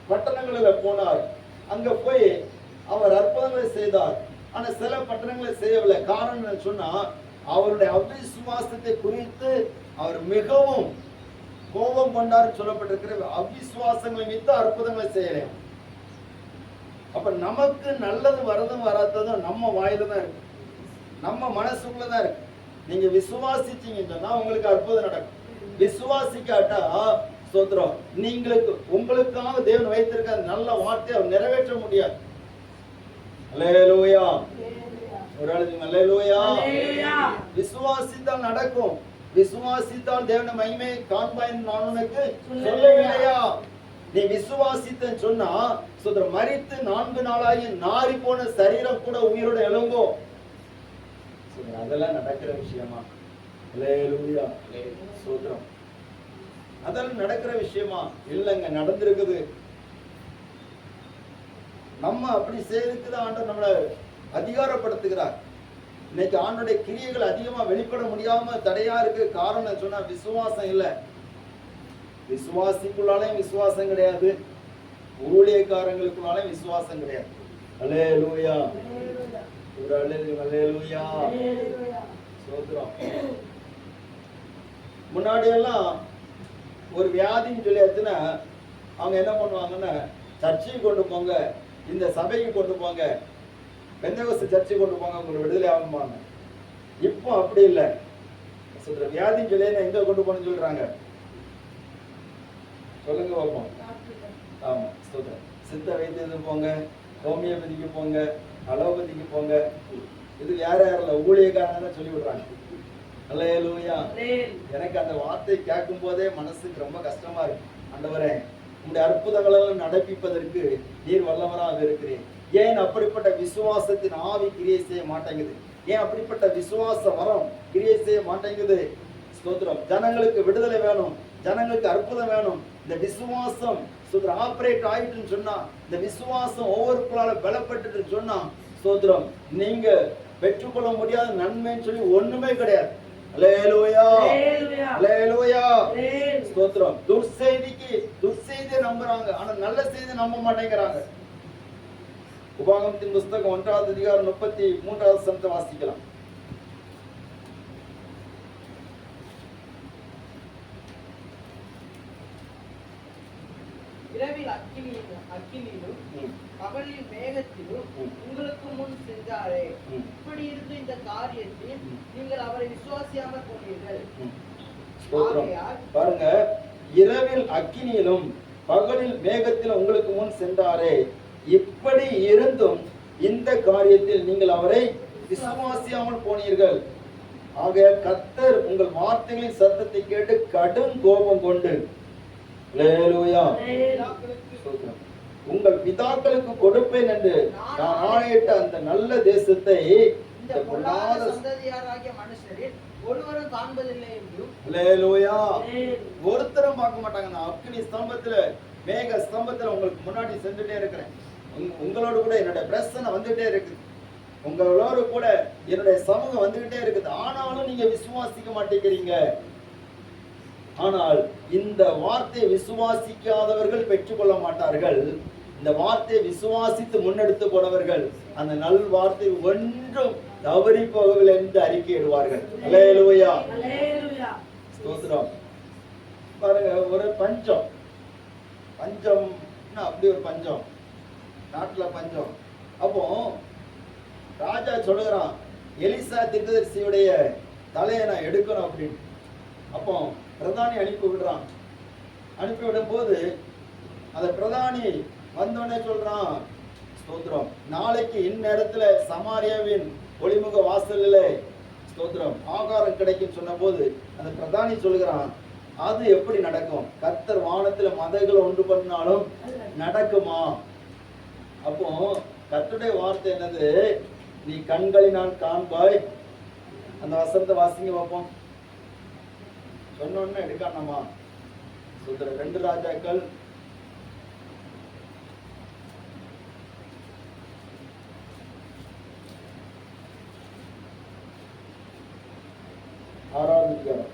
A: பட்டணங்களில் போனார், அங்க போய் அவர் அற்புதங்களை செய்தார், ஆனா சில பட்டணங்களை செய்யவில்லை. காரணம் சொன்னா அவருடைய அவிசுவாசத்தை குறித்து அவர் மிகவும் கோபம் கொண்டார் சொல்லப்பட்டிருக்கிற அவிசுவாசங்களை வைத்து அற்புதங்களை செய்யலாம். அப்ப நமக்கு நல்லது வரதும் வராததும் நம்ம வாயில தான் இருக்கு, நம்ம மனசுக்குள்ளதான் இருக்கு. நீங்க விசுவாசிச்சீங்கன்னு சொன்னா உங்களுக்கு அற்புதம் நடக்கும். விசுவாசிக்காட்டா ஸ்தோத்திரம் உங்களுக்காக தேவன் வைத்திருக்க நல்ல வார்த்தையை அவர் நிறைவேற்ற முடியாது. அல்லேலூயா. ஒரு ஆளுங்க அல்லேலூயா. விசுவாசித்தால் நடக்கும். விசுவாசித்தால் தேவனை மகிமையை காண்பாய் நான் உனக்கு சொல்லவில்லையா? நீ விசுவாசித்தன்னு சொன்னா ஸ்தோத்திரம் மரித்து 4 நாளாகி நாறி போன சரீரம் கூட உயிரோட எழும்போ. அதெல்லாம் நடக்கிற விஷயமா? அல்லேலூயா. ஸ்தோத்திரம். அதெல்லாம் நடக்கிற விஷயமா? இல்லைங்க, நடந்திருக்குது. நம்ம அப்படி செய்யறதுக்கு ஆண்டவர் நம்மளை அதிகாரப்படுத்துகிறார். இன்னைக்கு ஆண்டோடைய கிரியைகள் அதிகமா வெளிப்பட முடியாம தடையா இருக்கு. காரணம் சொன்னா விசுவாசம் இல்லை. விசுவாசிக்குள்ளாலையும் விசுவாசம் கிடையாது, ஊழியக்காரங்களுக்குள்ளாலையும் விசுவாசம் கிடையாது. அல்லேலூயா. அல்லேலூயா. ஸ்தோத்திரம். முன்னாடி எல்லாம் ஒரு வியாதின்னு சொல்லியாச்சுன்னா அவங்க என்ன பண்ணுவாங்கன்னா சர்ச்சைக்கு கொண்டு போங்க, இந்த சபைக்கு கொண்டு போங்க, பெந்தகோஸ்து சர்ச்சைக்கு கொண்டு போங்க, உங்களுக்கு விடுதலை ஆகும்பாங்க. இப்போ அப்படி இல்லை. சொல்ற வியாதின்னு சொல்லி எங்க கொண்டு போகணும்னு சொல்றாங்க? சொல்லுங்க பார்ப்போம். ஆமா, ஸ்தோத்திரம். சித்த வைத்தியத்துக்கு போங்க, ஹோமியோபதிக்கு போங்க, அலோபதிக்கு போங்க. இது வேற யாரில்ல, ஊழியக்காரங்க சொல்லி விடுறாங்க. அல்லேலூயா. எனக்கு அந்த வார்த்தை கேட்கும் போதே மனசுக்கு ரொம்ப கஷ்டமா இருக்கு. ஆண்டவரே, உங்களுடைய அற்புதங்களெல்லாம் நடப்பிப்பதற்கு நீர் வல்லவராக இருக்கிறேன். ஏன் அப்படிப்பட்ட விசுவாசத்தின் ஆவி கிரியை செய்ய மாட்டேங்குது? ஏன் அப்படிப்பட்ட விசுவாச வரம் கிரியை செய்ய மாட்டேங்குது? ஸ்தோத்திரம். ஜனங்களுக்கு விடுதலை வேணும், ஜனங்களுக்கு அற்புதம் வேணும். இந்த விசுவாசம் ஸ்தோத்திரம் ஆபரேட் ஆயிட்டுன்னு சொன்னா, இந்த விசுவாசம் ஒவ்வொருக்குள்ளால பலப்பட்டு சொன்னா ஸ்தோத்திரம் நீங்க பெற்றுக்கொள்ள முடியாத நன்மைன்னு சொல்லி ஒண்ணுமே கிடையாது. அல்லேலூயா. அல்லேலூயா. ஸ்தோத்திரம். துர்செய்தியை நம்புறாங்க, ஆனா நல்ல செய்தி நம்ப மாட்டேங்கிறாங்க. உபாகமத்தின் புஸ்தகம் 1வது அதிகாரம் 33வது வசனத்தை வாசிக்கலாம்.
C: இரவில் அக்கினியிலும் பகலில் மேகத்திலும் உங்களுக்கு முன் சென்றாரே. இப்படி இருந்த இந்த காரியத்தில் நீங்கள் அவரை விசுவாசியாமல் போனீர்கள்.
A: பாருங்க, இரவில் அக்கினியிலும் பகலில் மேகத்தில் உங்களுக்கு முன் சென்றாரே, இப்படி இருந்தும் இந்த காரியத்தில் நீங்கள் அவரை விசுவாசியாமல் போனீர்கள். ஆக கர்த்தர் உங்கள் வார்த்தைகளின் சத்தத்தை கேட்டு கடும் கோபம் கொண்டு உங்கள் பிதாக்களுக்கு கொடுப்பேன் என்று நான் ஆணையிட்ட அந்த நல்ல தேசத்தை
C: இந்த பொல்லாத சந்ததியாராகிய மனுஷரில் ஒருவரும் காண்பதில்லை என்றும்.
A: அல்லேலூயா. ஒருத்தரும் பார்க்க மாட்டாங்க. நான் அக்னி ஸ்தம்பத்துல மேக ஸ்தம்பத்துல உங்களுக்கு முன்னாடி சென்றுட்டே இருக்கிறேன். உங்களோடு கூட என்னுடைய பிரசனை வந்துட்டே இருக்குது, உங்களோடு கூட என்னுடைய சமூகம் வந்துகிட்டே இருக்குது. ஆனாலும் நீங்க விசுவாசிக்க மாட்டேங்கிறீங்க. ஆனால் இந்த வார்த்தையை விசுவாசிக்காதவர்கள் பெற்றுக்கொள்ள மாட்டார்கள். இந்த வார்த்தையை விசுவாசித்து முன்னெடுத்து போனவர்கள் அந்த நல் வார்த்தை ஒன்றும் தவறி போகவில்லை என்று அறிக்கையிடுவார்கள். அல்லேலூயா. ஸ்தோத்திரம். பாருங்க, ஒரு பஞ்சம் அப்படி ஒரு பஞ்சம், நாட்டுல பஞ்சம். அப்போ ராஜா சொல்லுகிறான், எலிசா தீர்க்கதரிசியுடைய தலையை நான் எடுக்கணும் அப்படின்னு. அப்போ பிரதானி அனுப்பி விடுறான். அனுப்பி விடும் போது அந்த பிரதானி வந்தோடனே சொல்றான், ஸ்தோத்திரம். நாளைக்கு இந்நேரத்துல சமாரியாவின் ஒளிமுக வாசலிலே ஸ்தோத்திரம் ஆகாரம் கிடைக்கும் சொன்ன போது அந்த பிரதானி சொல்லுகிறான், அது எப்படி நடக்கும்? கர்த்தர் வானத்துல மதங்களை உண்டு பண்ணாலும் நடக்குமா? அப்போ கர்த்தருடைய வார்த்தை என்னது? நீ கண்களினால் காண்பாய். அந்த வசனத்தை வாசிங்க பார்ப்போம். சொன்னோன்னு எடுக்கானமா? ஸ்தோத்திரம். 2 ராஜாக்கள் 6வது அதிகாரம்,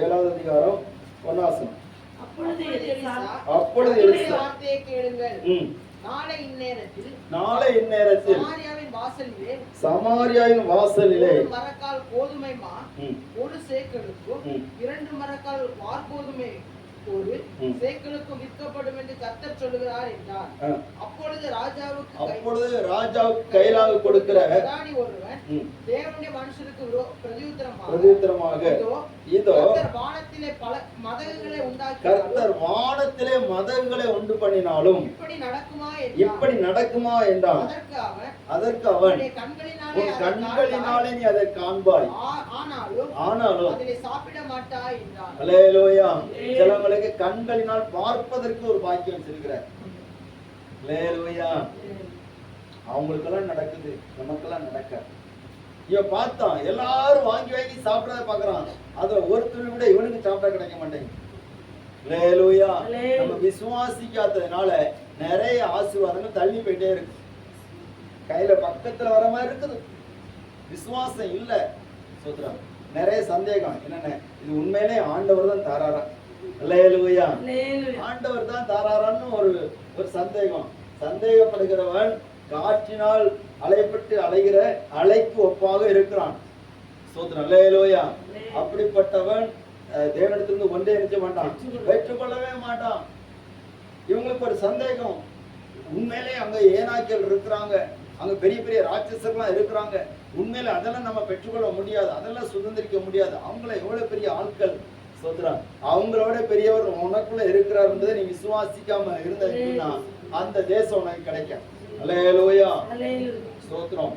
A: 7வது அதிகாரம் 1 வசனம்.
B: அப்பொழுது எலிசா,
A: அப்பொழுது எலிசா,
C: வார்த்தையை கேளுங்கள், நாளை இந்நேரத்தில்
A: சமாரியாவின் வாசலிலே
C: ஒரு மரக்கால் கோதுமை மா ஒரு சேக்கலுக்கும் 2 மரக்கால் வார்கோதுமை ஒரு சேக்கலுக்கும் விற்கப்படும் என்று கர்த்தர் சொல்லுகிறார் என்றார். அப்பொழுது ராஜாவுக்கு கையிலாக கொடுக்கிற பிரதானி ஒருவன் தேவனுடைய மனுஷருக்கு பிரதியுத்தரமாக, இதோ கர்த்தர் வானத்திலே பல மதகுகளை உண்டு பண்ணினாலும் இப்படி நடக்குமா என்றான். அதற்கு அவன், உன் கண்களினாலே நீ அதை காண்பாய், ஆனாலும் அதிலே சாப்பிட மாட்டாய் என்றான். அல்லேலூயா. சிலவங்களுக்கு கண்களினால் பார்ப்பதற்கு ஒரு பாக்கியம் வச்சிருக்கிறார். அல்லேலூயா. அவங்களுக்கெல்லாம் நடக்குது, நமக்கெல்லாம் நடக்காது. இவன் பார்த்தான், எல்லாரும் வாங்கி வாங்கி சாப்பிடாத பாக்குறான். அதுல ஒருத்தர் விட இவனுக்கு சாப்பிட கிடைக்க மாட்டேங்குது. அல்லேலூயா. நம்ம விசுவாசிக்காததுனால நிறைய ஆசீர்வாதங்கள் தள்ளி போயிட்டே இருக்கு. கையில பக்கத்துல வர மாதிரி இருக்குது, விசுவாசம் இல்ல. சோத்ரா, நிறைய சந்தேகம். என்னென்ன, இது உண்மையிலே ஆண்டவர் தான் தாராரா? அல்லேலூயா. ஆண்டவர் தான் தாராரான்னு ஒரு சந்தேகம். சந்தேகப்படுகிறவன் காற்றினால் அலைப்பட்டு அலைகிற அலைக்கு ஒப்பாக இருக்கிறான். சோத்ரா, அல்லேலூயா. அப்படிப்பட்டவன் தேவனிடத்திலிருந்து ஒன்றே நினைக்க மாட்டான், பெற்றுக்கொள்ளவே மாட்டான். இவங்களுக்கு ஒரு சந்தேகம், உண்மையிலே அங்க ஏனாக்கியல் இருக்கிறாங்க, அங்க பெரிய பெரிய ராட்சசர்கள்லாம் இருக்கிறாங்க, உண்மையில அதெல்லாம் நம்ம பெற்றுக்கொள்ள முடியாது, அதெல்லாம் சுதந்திரிக்க முடியாது. அவங்கள எவ்வளவு பெரிய ஆட்கள், சோத்ரா, அவங்களோட பெரியவர் உனக்குள்ள இருக்கிறார் என்பதை நீ விசுவாசிக்காம இருந்தீங்கன்னா அந்த தேசம் உனக்கு கிடைக்கும். அல்லேலூயா. ஸ்தோத்திரம்.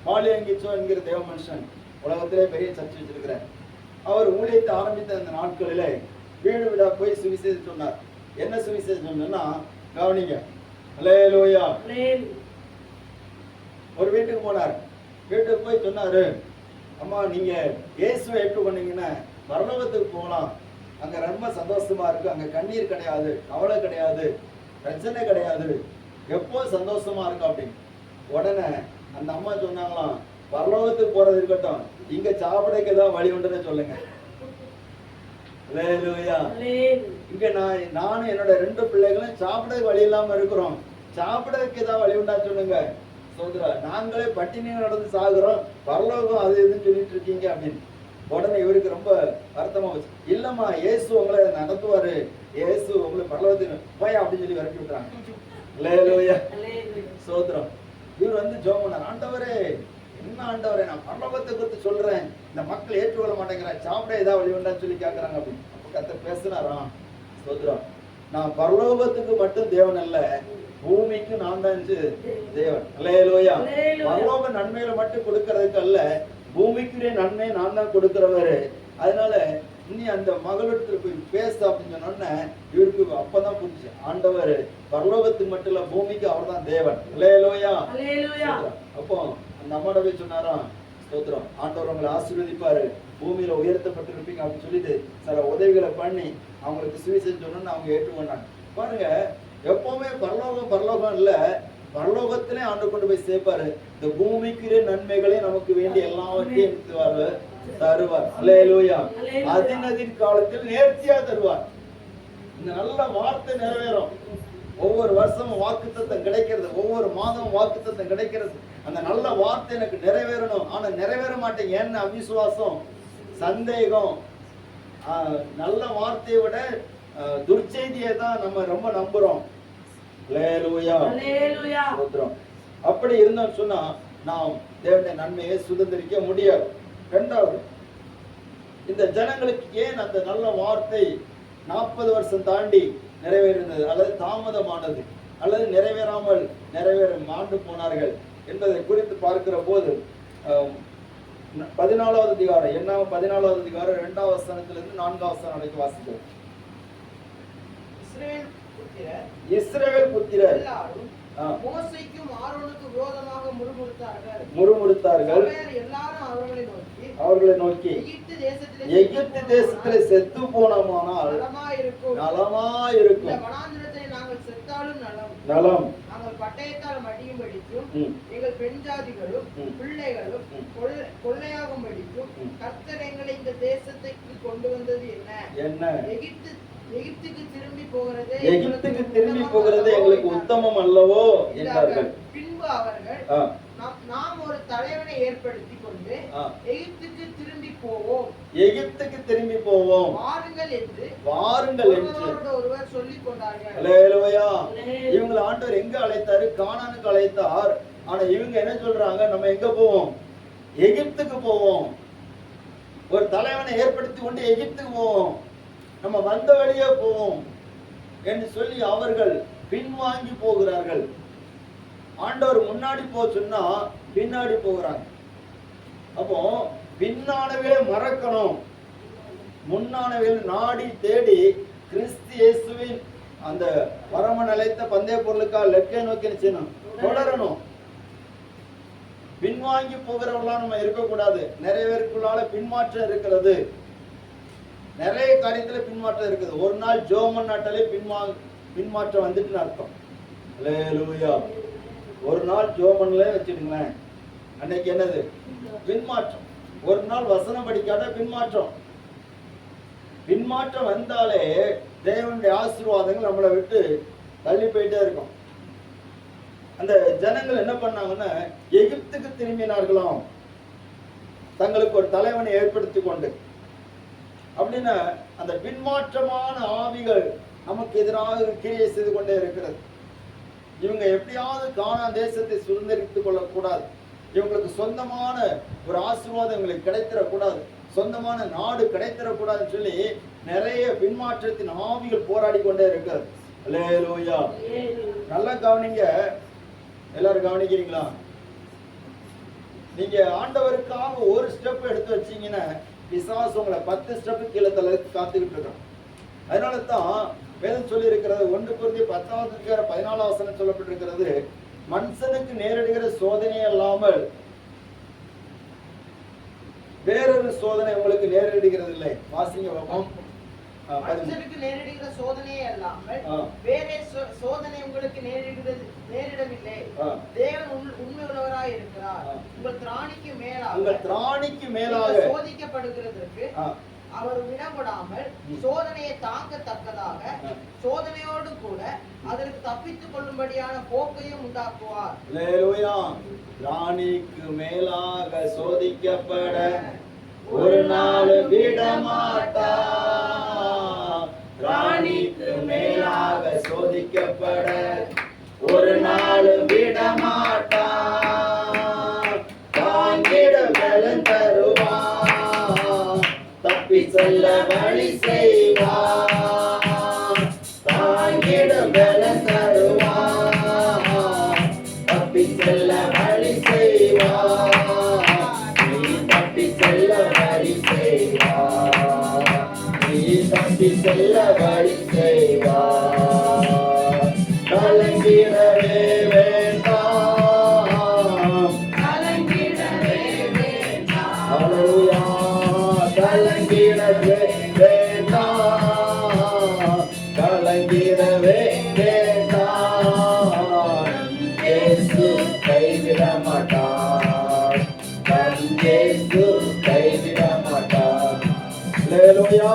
C: மாலியங்கிச்சோ என்கிற தேவ மனுஷன் உலகத்திலே பெரிய சர்ச்சை வச்சிருக்கிறார். அவர் ஊழியத்தை ஆரம்பித்த அந்த நாட்களிலே வீடு வீடா போய் சுவிசேஷம் சொன்னார். என்ன சுவிசேஷம் சொன்னா கவனிங்க. அல்லேலூயா. ஒரு வீட்டுக்கு போனார். வீட்டுக்கு போய் சொன்னாரு, அம்மா நீங்க இயேசுவை ஏற்றுக்கொண்டீங்கன்னா பரலோகத்துக்கு போகலாம், அங்க ரொம்ப சந்தோஷமா இருக்கு, அங்க கண்ணீர் கிடையாது, கவலை கிடையாது, பிரச்சனை கிடையாது, எப்போ சந்தோஷமா இருக்கும் அப்படின்னு. உடனே அந்த அம்மா சொன்னாங்களாம், பரலோகத்துக்கு போறது இருக்கட்டும், இங்க சாப்பிடக்கு ஏதாவது வழி உண்டுன்னு சொல்லுங்க. அல்லேலூயா. இங்க நானும் என்னோட 2 பிள்ளைகளும் சாப்பிட வழி இல்லாம இருக்கிறோம், சாப்பிடறதுக்கு ஏதாவது வழி உண்டா சொல்லுங்க. சோதரா, நாங்களே பட்டினி நடந்து சாகுறோம், பரலோகம் அது எதுன்னு சொல்லிட்டு இருக்கீங்க அப்படின்னு. உடனே இவருக்கு ரொம்ப வருத்தமா வச்சு, இல்லம்மா இயேசு உங்களை நடத்துவாரு, இயேசு உங்களை பரலோகத்துக்கு போய் அப்படின்னு சொல்லி விரட்டி விட்டுறாங்க. அல்லேலூயா. சோதரம். இவர் வந்து ஜெபம் பண்ணார், ஆண்டவரே என்ன ஆண்டவரே, நான் பரலோகத்தை குறித்து சொல்றேன், இந்த மக்கள் ஏற்றுக்கொள்ள மாட்டேங்கிறான், சாப்பிட ஏதாவது வழி உண்டான்னு சொல்லி கேட்கறாங்க அப்படின்னு. அப்ப கர்த்தர் பேசினாராம், சோதரம், நான் பரலோகத்துக்கு மட்டும் தேவன் அல்ல, பூமிக்கு நான் தான் தேவன். அல்லேலூயா. பரலோக நன்மையில மட்டும் கொடுக்கறதுக்கு அல்ல, பூமிக்குரிய நன்மை நான் தான் கொடுக்கிறவரு. அதனால இனி அந்த மகளிடத்துல போய் பேச அப்படின்னு சொன்னோன்னே இவருக்கு அப்பதான் புரிஞ்சு, ஆண்டவர் பரலோகத்துக்கு மட்டும் இல்ல, பூமிக்கு அவர் தான் தேவன். அல்லேலூயா. அப்போ அந்த அம்மாட போய் சொன்னாராம், ஸ்தோத்திரம், ஆண்டவர் உங்களை ஆசீர்வதிப்பாரு, பூமியில உயர்த்தப்பட்டிருப்பீங்க அப்படின்னு சொல்லிட்டு சில உதவிகளை பண்ணி அவங்களுக்கு சுவிசேஷம் சொன்னோன்னு அவங்க ஏற்றுக்கொண்டாங்க. பாருங்க, எப்பவுமே பரலோகம் இல்ல, பரலோகத்திலே ஆண்டு கொண்டு போய் சேர்ப்பாரு. இந்த பூமிக்குரிய நன்மைகளை நமக்கு வேண்டிய எல்லாவற்றையும் தருவார். அல்லேலூயா. அதின் காலத்தில் நேர்த்தியா தருவார். இந்த நல்ல வார்த்தை நிறைவேறும். ஒவ்வொரு வருஷமும் வாக்குத்தத்தம் கிடைக்கிறது, ஒவ்வொரு மாதமும் வாக்குத்தத்தம் கிடைக்கிறது. அந்த நல்ல வார்த்தை எனக்கு நிறைவேறணும், ஆனா நிறைவேற மாட்டேங்க. என்ன அவிசுவாசம், சந்தேகம். நல்ல வார்த்தையை விட துர்ச்செய்தியை தான் நம்ம ரொம்ப நம்புறோம். அப்படி இருந்தோம்னு சொன்னா நாம் தேவனுடைய நன்மையை சுதந்திரிக்க முடியாது. இரண்டாவது, இந்த ஜனங்களுக்கு ஏன் அந்த நல்ல வார்த்தை 40 வருஷம் தாண்டி நிறைவேறினது அல்லது தாமதமானது?
A: அல்லது மாண்டு போனார்கள் என்பதை குறித்து பார்க்கிற போது 14வது அதிகாரம் 14வது அதிகாரம் 2வது வசனத்திலிருந்து 4வது வசனம் வரைக்கும் வாசிக்கிறோம். இஸ்ரவேல் புத்திரர்
D: எல்லாரும் மோசேக்கும் ஆரோனுக்கு விரோதமாக
A: முறுமுறுத்தார்கள்.
D: எல்லாரும்
A: அவர்களை நோக்கி எகிப்து தேசத்திலே செத்து போனோமானால் நலமாயிருக்கும்.
D: வனாந்திரத்தை நாங்கள் செத்தாலும்
A: நலம்.
D: நாங்கள் பட்டயத்தால் மடியும்படிக்கும் எங்கள் பெண் ஜாதிகளும் பிள்ளைகளும் கொள்ளையாகும்படிக்கும் கர்த்தர் எங்களை இந்த தேசத்துக்கு கொண்டு வந்தது என்ன? எகிப்துக்கு திரும்பி போகிறது எங்களுக்கு உத்தமம் அல்லவோ என்றார்கள். பின்பு அவர்கள் நாம் ஒரு தலைவனை ஏற்படுத்தி கொண்டு எகிப்துக்கு திரும்பி போவோம் வாருங்கள் என்று ஒருவர் சொல்லிக் கொண்டார்கள்.
A: அல்லேலூயா. இவங்களை ஆண்டவர் எங்க அழைத்தாரு? கானானுக்கு அழைத்தார். ஆனா இவங்க என்ன சொல்றாங்க? நம்ம எங்க போவோம்? எகிப்துக்கு போவோம். ஒரு தலைவனை ஏற்படுத்தி கொண்டு எகிப்துக்கு போவோம், நம்ம வந்த வழியே போவோம் என்று சொல்லி அவர்கள் பின்வாங்கி போகிறார்கள். ஆண்டவர் முன்னாடி போக சொன்னா பின்னாடி போகிறாங்க. அப்போ பின்னானவைகளை மறக்கணும், முன்னானவைகளை நாடி தேடி கிறிஸ்து இயேசுவின் அந்த பரம நிலைத்த பந்தய பொருளுக்காக லெக்கை நோக்கி செய்யணும், தொடரணும். பின்வாங்கி போகிறவர்களா நம்ம இருக்கக்கூடாது. நிறைய பேருக்குள்ளால பின்மாற்றம் இருக்கிறது, நிறைய காரியத்துல பின்மாற்றம் இருக்குது. ஒரு நாள் ஜோமன் நாட்டாலே பின்மாற்றம் வந்துட்டுன்னு அர்த்தம். அல்லேலூயா. ஒரு நாள் ஜோமன்ல வச்சுடுங்களேன், அன்னைக்கு என்னது? பின்மாற்றம். ஒரு நாள் வசனம் படிக்காத பின்மாற்றம். பின்மாற்றம் வந்தாலே தேவனுடைய ஆசீர்வாதங்கள் நம்மளை விட்டு தள்ளி போயிட்டே இருக்கும். அந்த ஜனங்கள் என்ன பண்ணாங்கன்னா எகிப்துக்கு திரும்பினார்களாம், தங்களுக்கு ஒரு தலைவனை ஏற்படுத்தி கொண்டு. அப்படின்னா அந்த பின்மாற்றமான ஆவிகள் நமக்கு எதிராக கிரியை செய்து கொண்டே இருக்கிறது. இவங்க எப்படியாவது கானான் தேசத்தை சுதந்திரித்துக் கொள்ளக்கூடாது, இவங்களுக்கு சொந்தமான ஒரு ஆசீர்வாதம் இவங்களுக்கு கிடைத்திடக்கூடாது, சொந்தமான நாடு கிடைத்திடக்கூடாதுன்னு சொல்லி நிறைய பின்மாற்றத்தின் ஆவிகள் போராடி கொண்டே இருக்கிறது. அல்லேலூயா. நல்லா கவனிங்க, எல்லாரும் கவனிக்கிறீங்களா? நீங்க ஆண்டவருக்காக ஒரு ஸ்டெப் எடுத்து வச்சீங்கன்னா பிசாசு உங்களை 10 ஸ்டெப் கீழே தள்ளதுக்கு காத்துக்கிட்டு இருக்கோம். அதனால தான் வேதம் சொல்லி இருக்கிறது 1 Corinthians 10:14 வசனம் சொல்லப்பட்டிருக்கிறது, மனுஷனுக்கு நேரிடுகிற சோதனை அல்லாமல் வேறொரு சோதனை உங்களுக்கு நேரிடுகிறது இல்லை. வாசிங்க பாப்போம்.
D: மனுஷனுக்கு நேரிடுகிற சோதனையே அல்லாமல் வேற சோதனை உங்களுக்கு நேரிடவில்லை. தேவன் உண்மை உள்ளவராய் இருக்கிறார். உங்கள் திராணிக்கு மேலாக சோதிக்கப்படுகிறதற்கு அவர் விடப்படாமல் சோதனையை தாங்கத்தக்கதாக சோதனையோடு கூட அதற்கு தப்பித்துக் கொள்ளும்படியான போக்கையும் உண்டாக்குவார்.
A: அல்லேலூயா. திராணிக்கு மேலாக சோதிக்கப்பட ஒரு நாள் விடமாட்டார். ராணிக்கு மேலாக சோதிக்கப்பட ஒரு நாள் விடமாட்டார். தாங்கிட பலன் தருவார், தப்பி செல்ல வழி செய்வார். தாங்கிட பலன் தருவார், தப்பி செல்ல வழி செய்வார். செல்ல வழி செய்வார். கலங்கிடவே வேண்டாம், கலங்கிடவே வேண்டாம், கலங்கிடவே வேண்டாம், கலங்கிடவே வேண்டாம். இயேசு கைவிட மாட்டார், இயேசு கைவிட மாட்டார். அல்லேலூயா.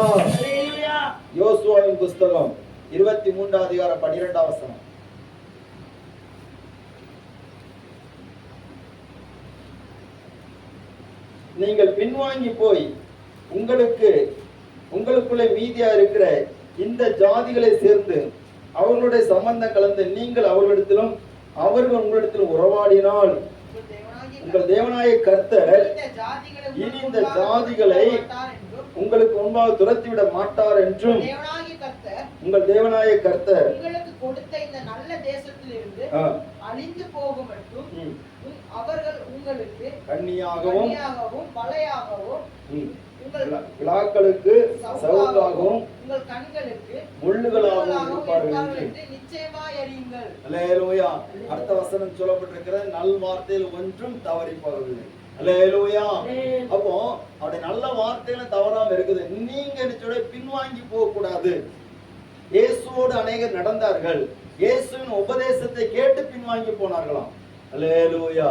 A: யோசுவாவின் புஸ்தகம் 23 அதிகாரம் 12 வசனம். நீங்கள் பின்வாங்கி போய் உங்களுக்குள்ளே மீதியா இருக்கிற இந்த ஜாதிகளை சேர்ந்து அவர்களுடைய சம்பந்தம் கலந்து நீங்கள் அவர்களிடத்திலும் அவர்கள் உங்களிடத்திலும் உறவாடினால் உங்கள் தேவனாய கர்த்தர் இனி இந்த ஜாதிகளை உங்களுக்கு முன்பாக துரத்திவிட மாட்டார் என்றும்
D: தேவனாகிய கர்த்தர்
A: உங்கள் தேவனாய கர்த்தர்
D: உங்களுக்கு கொடுத்த இந்த நல்ல தேசத்திலிருந்து
A: ஆ,
D: அழிந்து போகும் மட்டும்
A: ம்,
D: அவர்கள் உங்களுக்கு
A: கண்ணியாகவும்
D: கண்ணியாகவும் பலையாகவும்
A: ம்,
D: உங்கள்
A: விழாக்களுக்கு சவுக்காகவும்
D: உங்கள் கண்களுக்கு
A: முள்ளுகளாகவும் இருப்பார்கள்
D: இருப்பார்கள்
A: என்று.
D: என்று நிச்சயமாய் அறியுங்கள்.
A: அல்லேலூயா. அடுத்த வசனம் சொல்லப்பட்டிருக்கிற நல் வார்த்தையில் ஒன்றும் தவறி போவதில்லை. அல்லேலூயா. அப்போ அவருடைய நல்ல வார்த்தையில தவறாம இருக்குது. நீங்க நிச்சயோட பின்வாங்கி போக கூடாது. இயேசுவோடு அநேகர் நடந்தார்கள். இயேசுவின் உபதேசத்தை கேட்டு பின்வாங்கி போனார்களாம். அல்லேலூயா.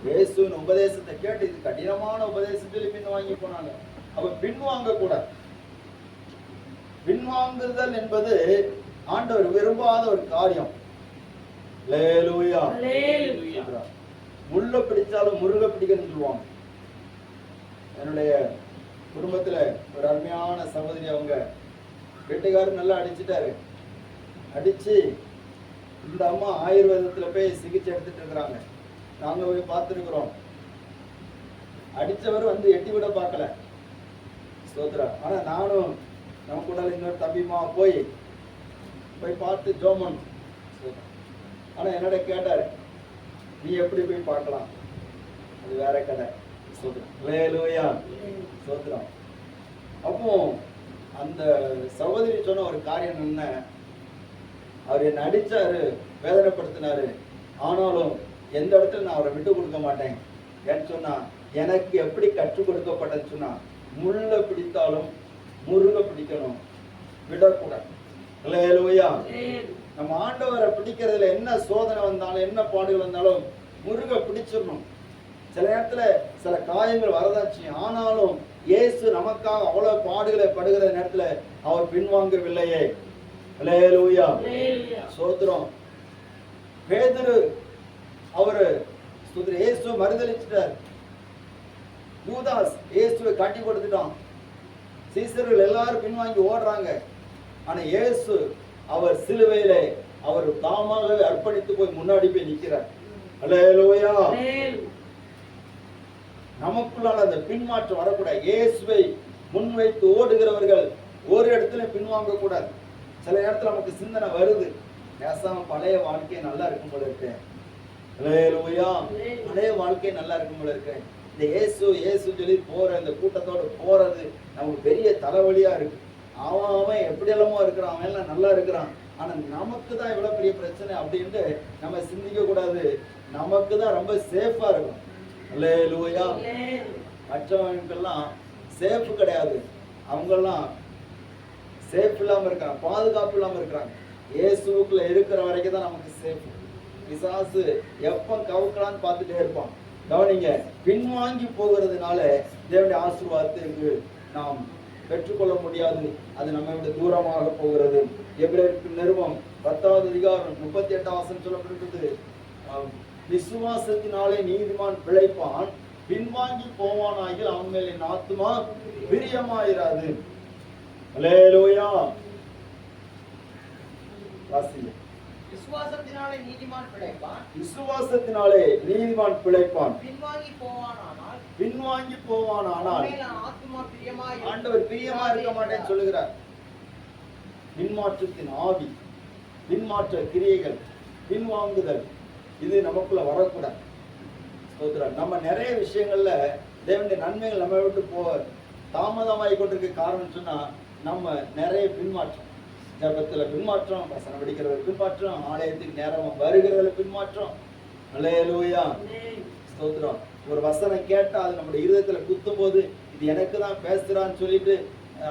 A: இயேசுவின் உபதேசத்தை கேட்டு இது கடினமான உபதேசத்தில் பின்வாங்கி போனாங்க. அப்ப பின்வாங்க கூடாது. பின்வாங்குதல் என்பது ஆண்டவர் விரும்பாத ஒரு காரியம். அல்லேலூயா. முள்ள பிடிச்சாலும் முருக பிடிக்கணும்னு சொல்லுவாங்க. என்னுடைய குடும்பத்துல ஒரு அருமையான சகோதரி, அவங்க வீட்டுக்காரர் நல்லா அடிச்சுட்டாரு. அடிச்சு இந்த அம்மா ஆயுர்வேதத்துல போய் சிகிச்சை எடுத்துட்டு இருக்கிறாங்க. நாங்க போய் பார்த்துருக்கிறோம். அடிச்சவர் வந்து எட்டி விட பார்க்கல. ஸ்தோத்திரா. ஆனா நானும் நம்ம கூட இன்னொரு தம்பிமா போய் பார்த்து ஜோமன். ஆனா என்னோட கேட்டாரு, நீ எப்படி போய் பார்க்கலாம், அது வேற கடை. அல்லேலூயா. ஸ்தோத்திரம். அப்போ அந்த சகோதரி சொன்ன ஒரு காரியம் என்ன, அவர் என்ன அடிச்சாரு, வேதனைப்படுத்தினாரு. ஆனாலும் எந்த இடத்துல நான் அவரை விட்டு கொடுக்க மாட்டேன். ஏன்னு சொன்னா எனக்கு எப்படி கற்றுக் கொடுக்கப்பட்டன்னு சொன்னா, முள்ள பிடித்தாலும் முருக பிடிக்கணும், விடக்கூடாது. அல்லேலூயா. நம்ம ஆண்டவரை பிடிக்கிறதுல என்ன சோதனை வந்தாலும் என்ன பாடுகள் வந்தாலும் முருக பிடிச்சிடணும். சில நேரத்துல சில காயங்கள் வரதாச்சு. ஆனாலும் இயேசு நமக்காக அவ்வளவு பாடுகளை படுகிற நேரத்துல அவர் பின்வாங்கவில்லையே. அல்லேலூயா. சோத்திரம். பேதுரு அவரு இயேசு மறுதலிச்சிட்டார். யூதாஸ் இயேசுவை காட்டி கொடுத்துட்டான். சீசர்கள் எல்லாரும் பின்வாங்கி ஓடுறாங்க. ஆனா இயேசு அவர் சிலுவையிலே அவர் தாமாகவே அர்ப்பணித்து போய் முன்னாடி போய் நிற்கிறார். அல்லேலூயா. நமக்குள்ளான அந்த பின்மாற்றம் வரக்கூடாது. இயேசுவை முன்வைத்து ஓடுகிறவர்கள் ஒரு இடத்துல பின்வாங்க கூடாது. சில நேரத்துல நமக்கு சிந்தனை வருது, பேசாம பழைய வாழ்க்கை நல்லா இருக்கும் போல இருக்கு. அல்லேலூயா. பழைய வாழ்க்கை நல்லா இருக்கும் போல இருக்கு. இந்த இயேசு இயேசு சொல்லி போற இந்த கூட்டத்தோட போறது நமக்கு பெரிய தலைவலியா இருக்கு. அவன் எப்படியெல்லாமோ இருக்கிறான், அவன் எல்லாம் நல்லா இருக்கிறான். ஆனா நமக்கு தான் இவ்வளவு பெரிய பிரச்சனை அப்படின்ட்டு நம்ம சிந்திக்க கூடாது. நமக்கு தான் ரொம்ப சேஃபா இருக்கும். அல்லேலூயா. மற்றவங்களுக்கெல்லாம் சேஃப் கிடையாது. அவங்கெல்லாம் சேஃப் இல்லாம இருக்காங்க, பாதுகாப்பு இல்லாம இருக்கிறாங்க. இயேசுக்குள்ள இருக்கிற வரைக்கும் தான் நமக்கு சேஃப். பிசாசு எப்ப கவுக்கலான்னு பார்த்துட்டே இருப்பான். கவனிங்க, பின்வாங்கி போகிறதுனால தேவனுடைய ஆசீர்வாதத்தை நாம் பெற்றுக்கொள்ள முடியாது. அது நம்மை விட தூரமாக போகிறது. எபிரேயருக்கு நிருபம் 10வது அதிகாரம் 38ஆம் வசனம் சொல்லப்பட்டிருக்கிறது, விசுவாசத்தினாலே நீதிமான் பிழைப்பான், பின்வாங்கி போவானாகில் அவன் மேல் என் ஆத்துமா பிரியமாயிராது. அல்லேலூயா. வாசிங்க.
D: விசுவாசத்தினாலே நீதிமான் பிழைப்பான்,
A: விசுவாசத்தினாலே நீதிமான் பிழைப்பான்,
D: பின்வாங்கி போவானானால்
A: பின்வாங்கி போவானானால்
D: ஆத்துமா பிரியமாய்
A: ஆண்டவர் பிரியமா இருக்க மாட்டேன்னு சொல்லுகிறார். பின்மாற்றத்தின் ஆவி, பின்மாற்ற கிரியைகள், பின்வாங்குதல், இது நமக்குள்ள வரக்கூடாது. நம்ம நிறைய விஷயங்கள்ல தேவனுடைய நன்மைகள் நம்ம விட்டு தாமதமாகி கொண்டிருக்க காரணம் சொன்னா நம்ம நிறைய பின்மாற்றம். ஜபத்துல பின்மாற்றம், வசனம் படிக்கிறதுல பின்மாற்றம், ஆலயத்துக்கு நேரம் வருகிறதுல பின்மாற்றம். அல்லேலூயா. ஸ்தோத்திரம். ஒரு வசனம் கேட்டா அது நம்முடைய இருதயத்துல குத்தும் போது இது எனக்கு தான் பேசுறான்னு சொல்லிட்டு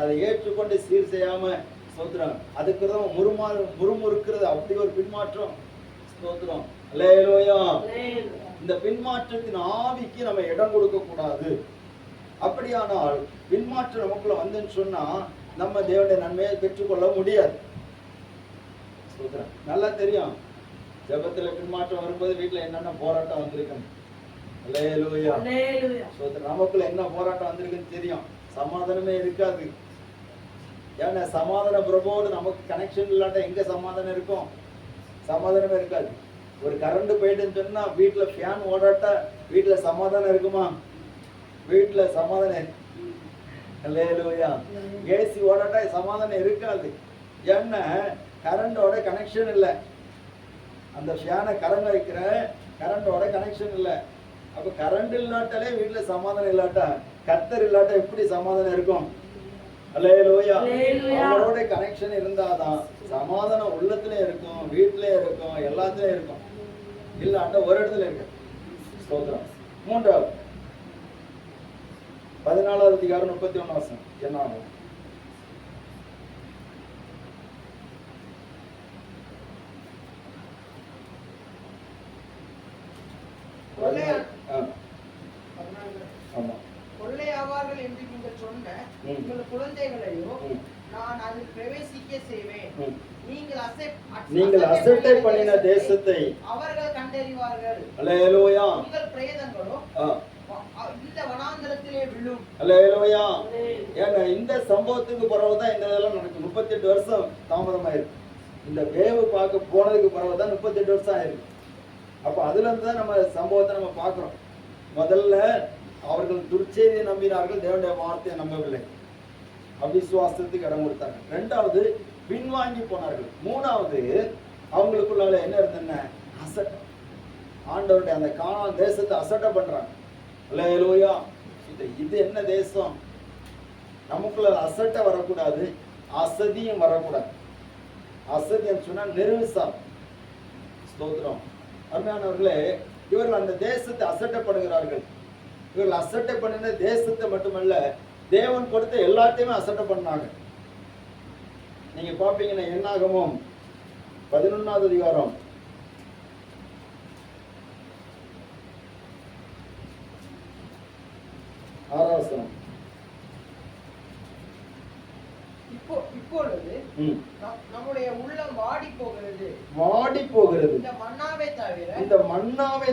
A: அதை ஏற்றுக்கொண்டு சீர் செய்யாம, ஸ்தோத்திரம், அதுக்கு தான் முறுமுறுக்கிறது, அப்படி ஒரு பின்மாற்றம். ஸ்தோத்திரம். அல்லேலூயா. இந்த பின்மாற்றத்தின் ஆவிக்கு நம்ம இடம் கொடுக்க கூடாது. அப்படியானால் பின்மாற்றம் நமக்குள்ள வந்துன்னு சொன்னா நம்ம தேவனுடைய நன்மையை பெற்றுக்கொள்ள முடியாது. நல்லா தெரியும், ஜெபத்துல பின்மாற்றம் வரும்போது வீட்டுல என்னென்ன போராட்டம் வந்திருக்குன்னு. அல்லேலூயா. நமக்குள்ள என்ன போராட்டம் வந்திருக்குன்னு தெரியும். சமாதானமே இருக்காது. ஏன்னா சமாதான பிரபோடு நமக்கு கனெக்ஷன் இல்லாட்ட எங்க சமாதானம் இருக்கும்? சமாதானமே இருக்காது. ஒரு கரண்ட் போயிட்டுன்னு சொன்னா வீட்டுல ஃபேன் ஓடாட்டா வீட்டுல சமாதானம் இருக்குமா? வீட்டுல சமாதானம்
C: அல்லேலூயா. ஏசி ஓடாட்டா சமாதானம் இருக்காது. ஏன்னா கரண்டோட கனெக்ஷன் இல்லை. அந்த ஃபேனை கரண்ட் வைக்கிற கரண்டோட கனெக்ஷன் இல்லை. அப்ப கரண்ட் இல்லாட்டாலே வீட்டுல சமாதானம் இல்லாட்டா, கர்த்தர் இல்லாட்டா எப்படி சமாதானம் இருக்கும்? அல்லேலூயா. அவரோட கனெக்ஷன் இருந்தாதான் சமாதானம் உள்ளத்துல இருக்கும், வீட்டுல இருக்கும், எல்லாத்துலயும் இருக்கும். இல்லாட்ட ஒரு இடத்துல இருக்கு. ஸ்தோத்திரம். மூன்றாவது 14வது அதிகாரம் 31 வசனம் என்ன ஆகும்? ஆமா.
D: கொள்ளையாவார்கள் என்று நீங்கள் சொன்ன உங்கள் குழந்தைகளையோ நான் அதில் பிரவேசிக்க செய்வேன். நீங்கள்
C: அசட்டை பண்ணின தேசத்தை
D: அவர்கள் கண்டறிவார்கள்.
C: அல்லேலூயா.
D: உங்கள் பிரேதங்களோ இந்த வனாந்தரத்திலே விழும்.
C: அல்லேலூயா. ஏன்னா இந்த சம்பவத்துக்கு பிறகுதான் இந்த இதெல்லாம் நடக்கும். 38 வருஷம் தாமதமாயிருக்கு. இந்த வேவு பார்க்க போனதுக்கு பிறகுதான் 38 வருஷம் ஆயிருக்கு. அப்ப அதுல இருந்து தான் நம்ம சம்பவத்தை நம்ம பார்க்கிறோம். முதல்ல அவர்கள் துர்ச்செய்தியை நம்பினார்கள், தேவனுடைய வார்த்தையை நம்பவில்லை, அவிசுவாசத்துக்கு இடம் கொடுத்தாங்க. ரெண்டாவது பின்வாங்கி போனார்கள். மூணாவது அவங்களுக்குள்ளால என்ன இருந்ததுன்னா அசட்டை. ஆண்டவருடைய அந்த கானான் தேசத்தை அசட்டை பண்றாங்க. அல்லேலூயா. இது என்ன தேசம்? நமக்குள்ள அசட்டை வரக்கூடாது, அசதியும் வரக்கூடாது. அசதியம் சொன்னா நிர்விசாரம். ஸ்தோத்திரம். அருமையானவர்களே, இவர்கள் அந்த தேசத்தை அசட்டைப்படுகிறார்கள். இவர்கள் அசட்டை பண்ணின தேசத்தை மட்டுமல்ல, தேவன் கொடுத்த எல்லாத்தையுமே அசட்டை பண்ணாங்க. நீங்க பாப்பீங்கன்னா என்னாகமும் 11வது அதிகாரம் 6வது வசனம்.
D: இப்பொழுது நம்முடைய உள்ளம் வாடி போகிறது. இந்த மன்னாவை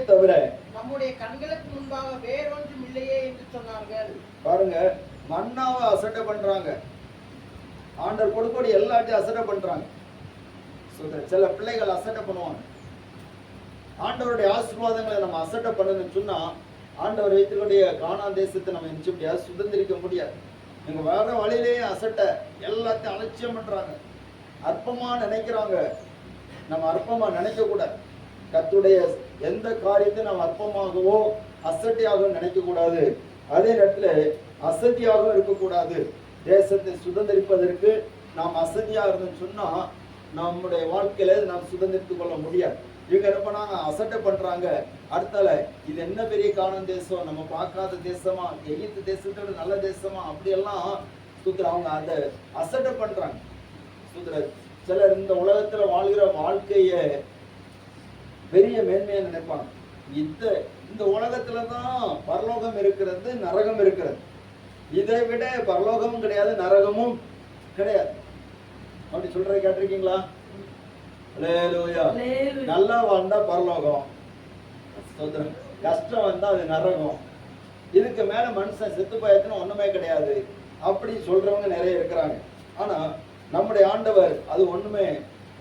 D: தவிர நம்முடைய கண்களுக்கு முன்பாக வேறொன்றும் இல்லையே என்று சொன்னார்கள்.
C: பாருங்க, மன்னாவை அசட்டை பண்றாங்க. ஆண்டவர் கொடுக்கக்கூடிய எல்லாத்தையும் அசட்டை பண்றாங்க. சில பிள்ளைகள் அசட்டை பண்ணுவாங்க. ஆண்டவருடைய ஆசீர்வாதங்களை நம்ம அசட்டை பண்ணணும்னு சொன்னா, ஆண்டவர் வைத்துக்கூடிய கானான் தேசத்தை நம்ம நிச்சயம் சுதந்திரிக்க முடியாது. இவங்க வர வழியிலேயே அசட்டை எல்லாத்தையும் அலட்சியம் பண்றாங்க, அற்பமா நினைக்கிறாங்க. நம்ம அற்பமா நினைக்க கூடாது. கர்த்தருடைய எந்த காரியத்தை நம்ம அற்பமாகவோ அசட்டியாகவும் நினைக்க கூடாது. அதே நேரத்துல அசதியாகவும் இருக்கக்கூடாது. தேசத்தை சுதந்திரிப்பதற்கு நாம் அசதியா இருந்தோம்னு சொன்னா நம்முடைய வாழ்க்கையில நாம் சுதந்திரித்துக் கொள்ள முடியாது. இவங்க என்ன பண்ணாங்க? அசட்டை பண்றாங்க. அடுத்தால இது என்ன பெரிய கானான் தேசம், நம்ம பார்க்காத தேசமா, எகிப்து தேசத்தோட நல்ல தேசமா, அப்படியெல்லாம் அவங்க அதை அசட்டை பண்றாங்க. சிலர் இந்த உலகத்துல வாழ்கிற வாழ்க்கைய பெரிய மேன்மையா நினைப்பாங்க. இந்த உலகத்துலதான் பரலோகம் இருக்கிறது, நரகம் இருக்கிறது. இதை விட பரலோகமும் கிடையாது, நரகமும் கிடையாது. அப்படி சொல்றதை கேட்டிருக்கீங்களா? நல்லா வாழ்ந்தா பரலோகம், கஷ்டம் வந்தா அது நரகம். இதுக்கு மேல மனுஷன் செத்து போயாச்சுன்னா ஒண்ணுமே கிடையாது அப்படி சொல்றவங்க நிறைய இருக்கிறாங்க. ஆனா நம்முடைய ஆண்டவர் அது ஒண்ணுமே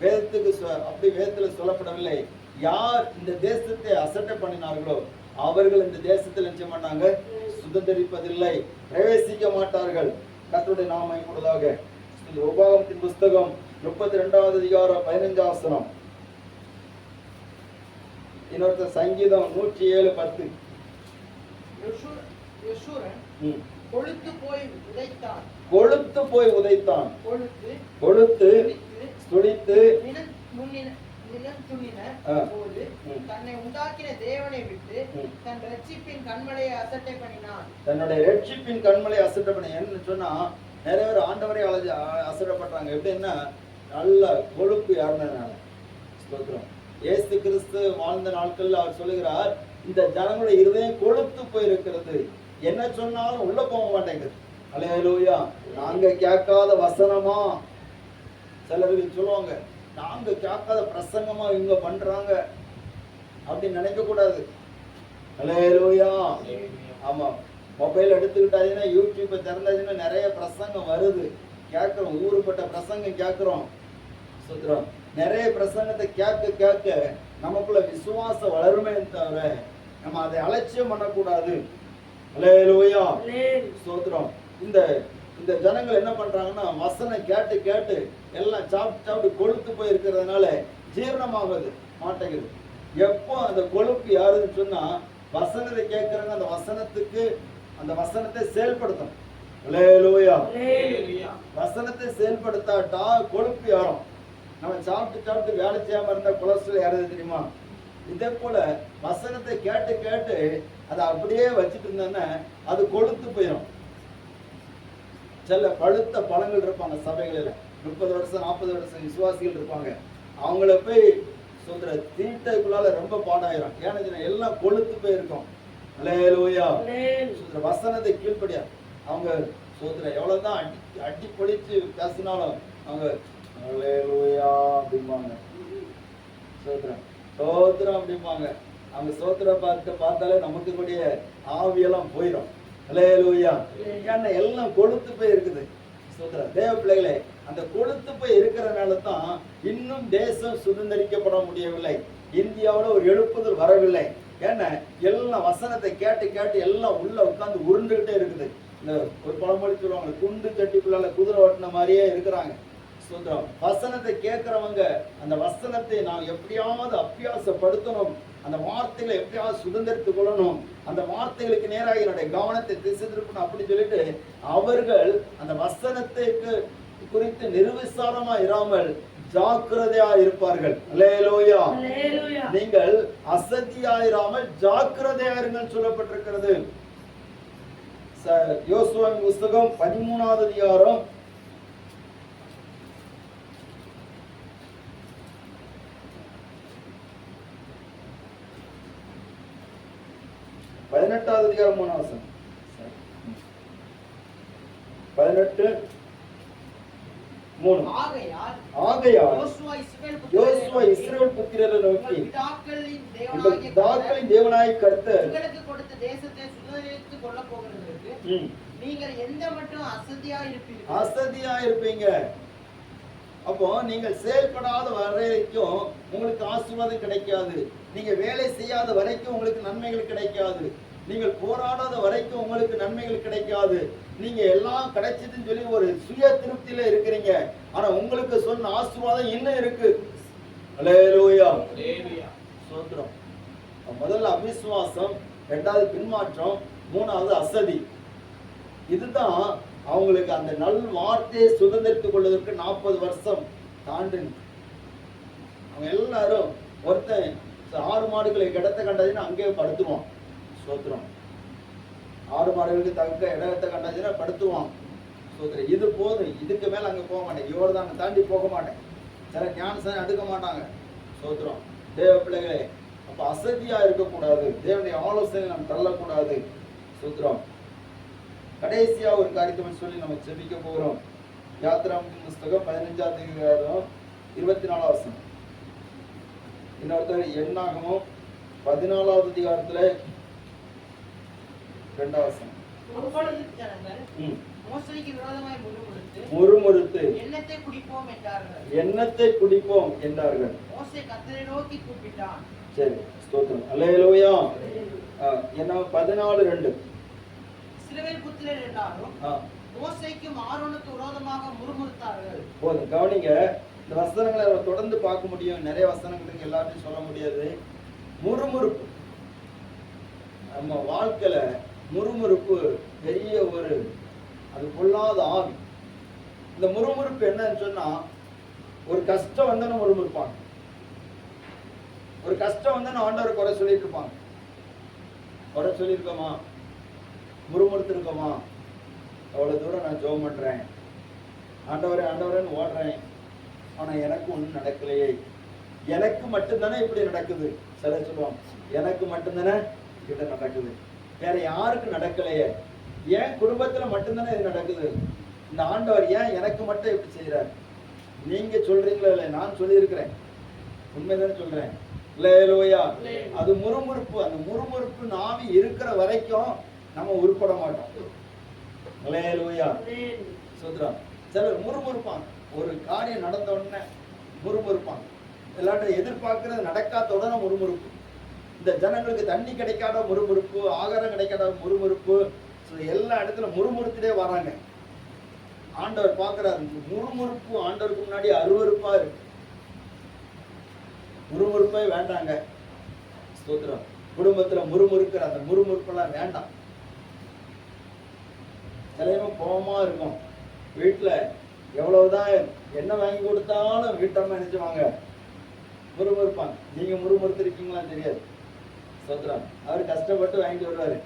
C: வேதத்துக்கு அப்படி வேதத்துல சொல்லப்படவில்லை. யார் இந்த தேசத்தை அசட்டை பண்ணினார்களோ அவர்கள் இந்த தேசத்தில் நிச்சயம் பண்ணாங்க சுதந்திரிப்பதில்லை, பிரவேசிக்க மாட்டார்கள். கர்த்தருடைய நாமம் மகிமைப்படுவதாக. உபாகமத்தின் புஸ்தகம் 32வது அதிகாரம் 15வது வசனம். இன்னொருத்தர் சங்கீதம் 107:10.
D: கொழுத்து
C: போய் உதைத்தான், கொழுத்து துடித்து
D: தன்னை உண்டாக்கின தேவனை விட்டு தன் ரட்சிப்பின் கண்மலையை அசட்டை பண்ணினான்.
C: தன்னுடைய ரட்சிப்பின் கண்மலையை அசட்டை பண்ண என்ன சொன்னா, நிறைய பேர் ஆண்டவரை அசட்டை பண்றாங்க. எப்படின்னா நல்ல கொழுப்பு யாருனால. இயேசு கிறிஸ்து வாழ்ந்த நாட்கள்ல அவர் சொல்லுகிறார், இந்த ஜனங்களுடைய இருதயம் கொழுத்து போயிருக்கிறது, என்ன சொன்னாலும் உள்ள போக மாட்டேங்குது. அல்லேலூயா. நாங்க கேட்காத வசனமா சிலர்கள் சொல்லுவாங்க, நாங்க கேட்காத பிரசங்கமா இவங்க பண்றாங்க அப்படின்னு நினைக்க கூடாது. அல்லேலூயா. ஆமா, மொபைல் எடுத்துக்கிட்டாச்சுன்னா, யூடியூப்பை திறந்தாச்சுன்னா நிறைய பிரசங்கம் வருது, கேட்கிறோம். ஊருப்பட்ட பிரசங்கம் கேட்கிறோம். சுத்திரம். நிறைய பிரசங்கத்தை கேட்க கேட்க நமக்குள்ள விசுவாசம் வளருமே தவிர நம்ம அதை அலட்சியம் பண்ணக்கூடாது. அல்லேலூயா. ஸ்தோத்திரம். இந்த இந்த ஜனங்கள் என்ன பண்றாங்கன்னா வசனம் கேட்டு கேட்டு எல்லாம் சாப்பிட்டு கொழுத்து போய் இருக்கிறதுனால ஜீரணமாகுது மாட்டேங்குது. எப்போ அந்த கொழுப்பு யாருன்னு சொன்னா வசனத்தை கேட்கறாங்க, அந்த வசனத்துக்கு அந்த வசனத்தை செயல்படுத்தணும். அல்லேலூயா. வசனத்தை செயல்படுத்தாட்டா கொழுப்பு யாரும். நம்ம சாப்பிட்டு வேலை செய்யாம இருந்தா கொலஸ்ட்ரால் யாராவது தெரியுமா? இதே போல வசனத்தை கேட்டு கேட்டு அதை அப்படியே வச்சுட்டு இருந்தோன்னா அது கொழுத்து போயிடும். சில பழுத்த பழங்கள் இருப்பாங்க சபைகளில், 30 வருஷம் 40 வருஷம் விசுவாசிகள் இருப்பாங்க. அவங்கள போய் சொல்ற தீட்டைக்குள்ளால ரொம்ப பாடாயிரும். ஏன்னா எல்லாம் கொழுத்து போயிருக்கும். அல்லேலூயா. வசனத்தை கீழ்படியா அவங்க சோதர எவ்வளவுதான் அடி பொழிச்சு பேசினாலும் அவங்க அல்லேலூயா அப்படிம்பாங்க. சோத்திரம் சோத்திரம் அப்படிம்பாங்க. அவங்க சோத்திர பார்த்தாலே நமக்கு கூடிய ஆவியெல்லாம் போயிடும். அல்லேலூயா. ஏன்னா எல்லாம் கொழுத்து போய் இருக்குது. சோத்திர தேவ பிள்ளைகளே, அந்த கொழுத்து போய் இருக்கிறனால தான் இன்னும் தேசம் சுதந்திரிக்கப்பட முடியவில்லை. இந்தியாவில் ஒரு எழுப்புதல் வரவில்லை. ஏன்னா எல்லாம் வசனத்தை கேட்டு கேட்டு எல்லாம் உள்ள உட்கார்ந்து உருண்டுகிட்டே இருக்குது. இந்த ஒரு பழமொழி சொல்லுவாங்க, குண்டு சட்டிக்குள்ளால குதிரை ஓட்டின மாதிரியே இருக்கிறாங்க. சொல்றோம் வசனத்தை கேட்கிறவங்க அந்த வசனத்தை நாம் எப்படியாவது அபியாசப்படுத்தணும், அந்த வார்த்தைகளை எப்படியாவது சுதந்திரத்துக் கொள்ளணும், அந்த வார்த்தைகளுக்கு நேராக என்னுடைய கவனத்தை திசை திருப்பணும் அப்படின்னு சொல்லிட்டு அவர்கள் அந்த வசனத்துக்கு குறித்து நிர்விசாரமா இராமல் ஜாக்கிரதையா இருப்பார்கள். அல்லேலூயா. நீங்கள் அசதியாயிராமல் ஜாக்கிரதையா இருங்கள் சொல்லப்பட்டிருக்கிறது. யோசுவாவின் புஸ்தகம் 13வது அதிகாரம் 18வது அதிகாரம் 3வது வசனம். 18:3. ஆகையால் யோசுவா இஸ்ரவேல் புத்திரரை நோக்கி பிதாக்களின் தேவனாகிய கர்த்தர்
D: உங்களுக்கு கொடுத்த தேசத்தை சுதந்தரித்துக் கொள்ளப் போகிறதற்கு நீங்கள் எந்த மட்டும் அசதியா இருப்பீங்க.
C: அப்போ நீங்கள் செயல்படாத வரைக்கும் உங்களுக்கு ஆசீர்வாதம் கிடைக்காது. நீங்க வேலை செய்யாத வரைக்கும் உங்களுக்கு நன்மைகள் கிடைக்காது. நீங்கள் போராடாத வரைக்கும் உங்களுக்கு நன்மைகள் கிடைக்காது. நீங்க எல்லாம் கிடைச்சதுன்னு சொல்லி ஒரு சுய திருப்தியில இருக்கிறீங்க. ஆனா உங்களுக்கு சொன்ன ஆசீர்வாதம் இன்னும் இருக்கு. அல்லேலூயா. சோத்திரம். முதல்ல அவிசுவாசம், 2வது பின்மாற்றம், 3வது அசதி. இதுதான் அவங்களுக்கு அந்த நல் வார்த்தையை சுதந்திரித்துக் கொள்வதற்கு 40 வருஷம் தாண்டு. அவங்க எல்லாரும் ஒருத்தன் 6 மாடுகளை இடத்தை கண்டாச்சுன்னா அங்கேயே படுத்துருவான். சோத்திரம். 6 மாடுகளுக்கு தக்க இடத்தை கண்டாச்சுன்னா படுத்துவான். சோத்திரம். இது போதும், இதுக்கு மேல அங்க போக மாட்டேன், யோர்தானை தாண்டி போக மாட்டேன். சில ஞானசானம் எடுக்க மாட்டாங்க. சோத்திரம். தேவ பிள்ளைகளே, அப்ப அசதியா இருக்கக்கூடாது. தேவனுடைய ஆலோசனை நாம் தள்ளக்கூடாது. சோத்திரம். கடைசியா ஒரு காரியத்தை சொல்லி நம்ம செபிக்க போகிறோம். யாத்திராமத்தின் புஸ்தகம் 15வது அதிகாரம் 24வது வசனம். இன்னொருத்தர் எண்ணாகமும் 14வது அதிகாரத்துல 2வது வசனம்.
D: மோசேக்கு விரோதமாய்
C: முறுமுறுத்து
D: எண்ணத்தை குடிப்போம்
C: என்றார்கள்.
D: மோசே கர்த்தரை நோக்கி கூப்பிட்டான்.
C: சரி, ஸ்தோத்திரம். அல்லேலூயா. என்ன 14:2.
D: இஸ்ரவேல் புத்திரர் எல்லாரும் மோசேக்கும் ஆரோனுக்கு விரோதமாக முறுமுறுத்தார்கள்.
C: போதும், கவனிங்க. இந்த வசனங்களை தொடர்ந்து பார்க்க முடியும். நிறைய வசனங்களுக்கு எல்லாத்தையும் சொல்ல முடியாது. முறுமுறுப்பு நம்ம வாழ்க்கையில முறுமுறுப்பு பெரிய ஒரு அது கொள்ளாத ஆவி. இந்த முறுமுறுப்பு என்னன்னு சொன்னா, ஒரு கஷ்டம் வந்தோன்னு முறுமுறுப்பாங்க. ஒரு கஷ்டம் வந்தோன்னு ஆண்டவர் குறை சொல்லிட்டு இருப்பாங்க. குறை சொல்லியிருக்கோமா? முறுமுறுத்திருக்கோமா? அவ்வளவு தூரம் நான் ஜெபம் பண்றேன், ஆண்டவரே ஆண்டவரேன்னு ஓடுறேன், ஆனா எனக்கு ஒன்றும் நடக்கலையே. எனக்கு மட்டும்தானே இப்படி நடக்குது. சில சொல்லுவாங்க, எனக்கு மட்டும்தானே இப்படி நடக்குது, வேற யாருக்கு நடக்கலையே. ஏன் குடும்பத்துல மட்டும்தானே இது நடக்குது. இந்த ஆண்டவர் ஏன் எனக்கு மட்டும் இப்படி செய்யறாரு? நீங்க சொல்றீங்களா இல்லை, நான் சொல்லியிருக்கிறேன், உண்மைதானே சொல்றேன். அல்லேலூயா. அது முறுமுறுப்பு. அந்த முறுமுறுப்பு ஆவி இருக்கிற வரைக்கும் நம்ம உருப்பட மாட்டோம். அல்லேலூயா. சோத்ரா. சிலர் முறுமுறுப்பாங்க. ஒரு காரியம் நடந்த உடனே முறுமுறுப்பாங்க. எல்லாத்தையும் எதிர்பார்க்கறது நடக்காத உடனே முறுமுறுப்பு. இந்த ஜனங்களுக்கு தண்ணி கிடைக்காத முறுமுறுப்பு, ஆகாரம் கிடைக்காத முறுமுறுப்பு, எல்லா இடத்துல முறுமுறுத்திலே வராங்க. ஆண்டவர் பார்க்கிறார். முறுமுறுப்பு ஆண்டவருக்கு முன்னாடி அருவருப்பா இருக்கு. முறுமுறுப்பே வேண்டாங்க. ஸ்தோத்திரம். குடும்பத்துல முறுமுறுக்கிற அந்த முறுமுறுப்பெல்லாம் வேண்டாம். சிலையும் கோபமா இருக்கும். வீட்டுல எவ்வளவுதான் என்ன வாங்கி கொடுத்தாலும் வீட்டம்மா நினைச்சுவாங்க முறுமுறுப்பாங்க. நீங்க முறுமுறுத்திருக்கீங்களா தெரியாது. ஸ்தோத்திரம். அவர் கஷ்டப்பட்டு வாங்கிட்டு வருவாரு,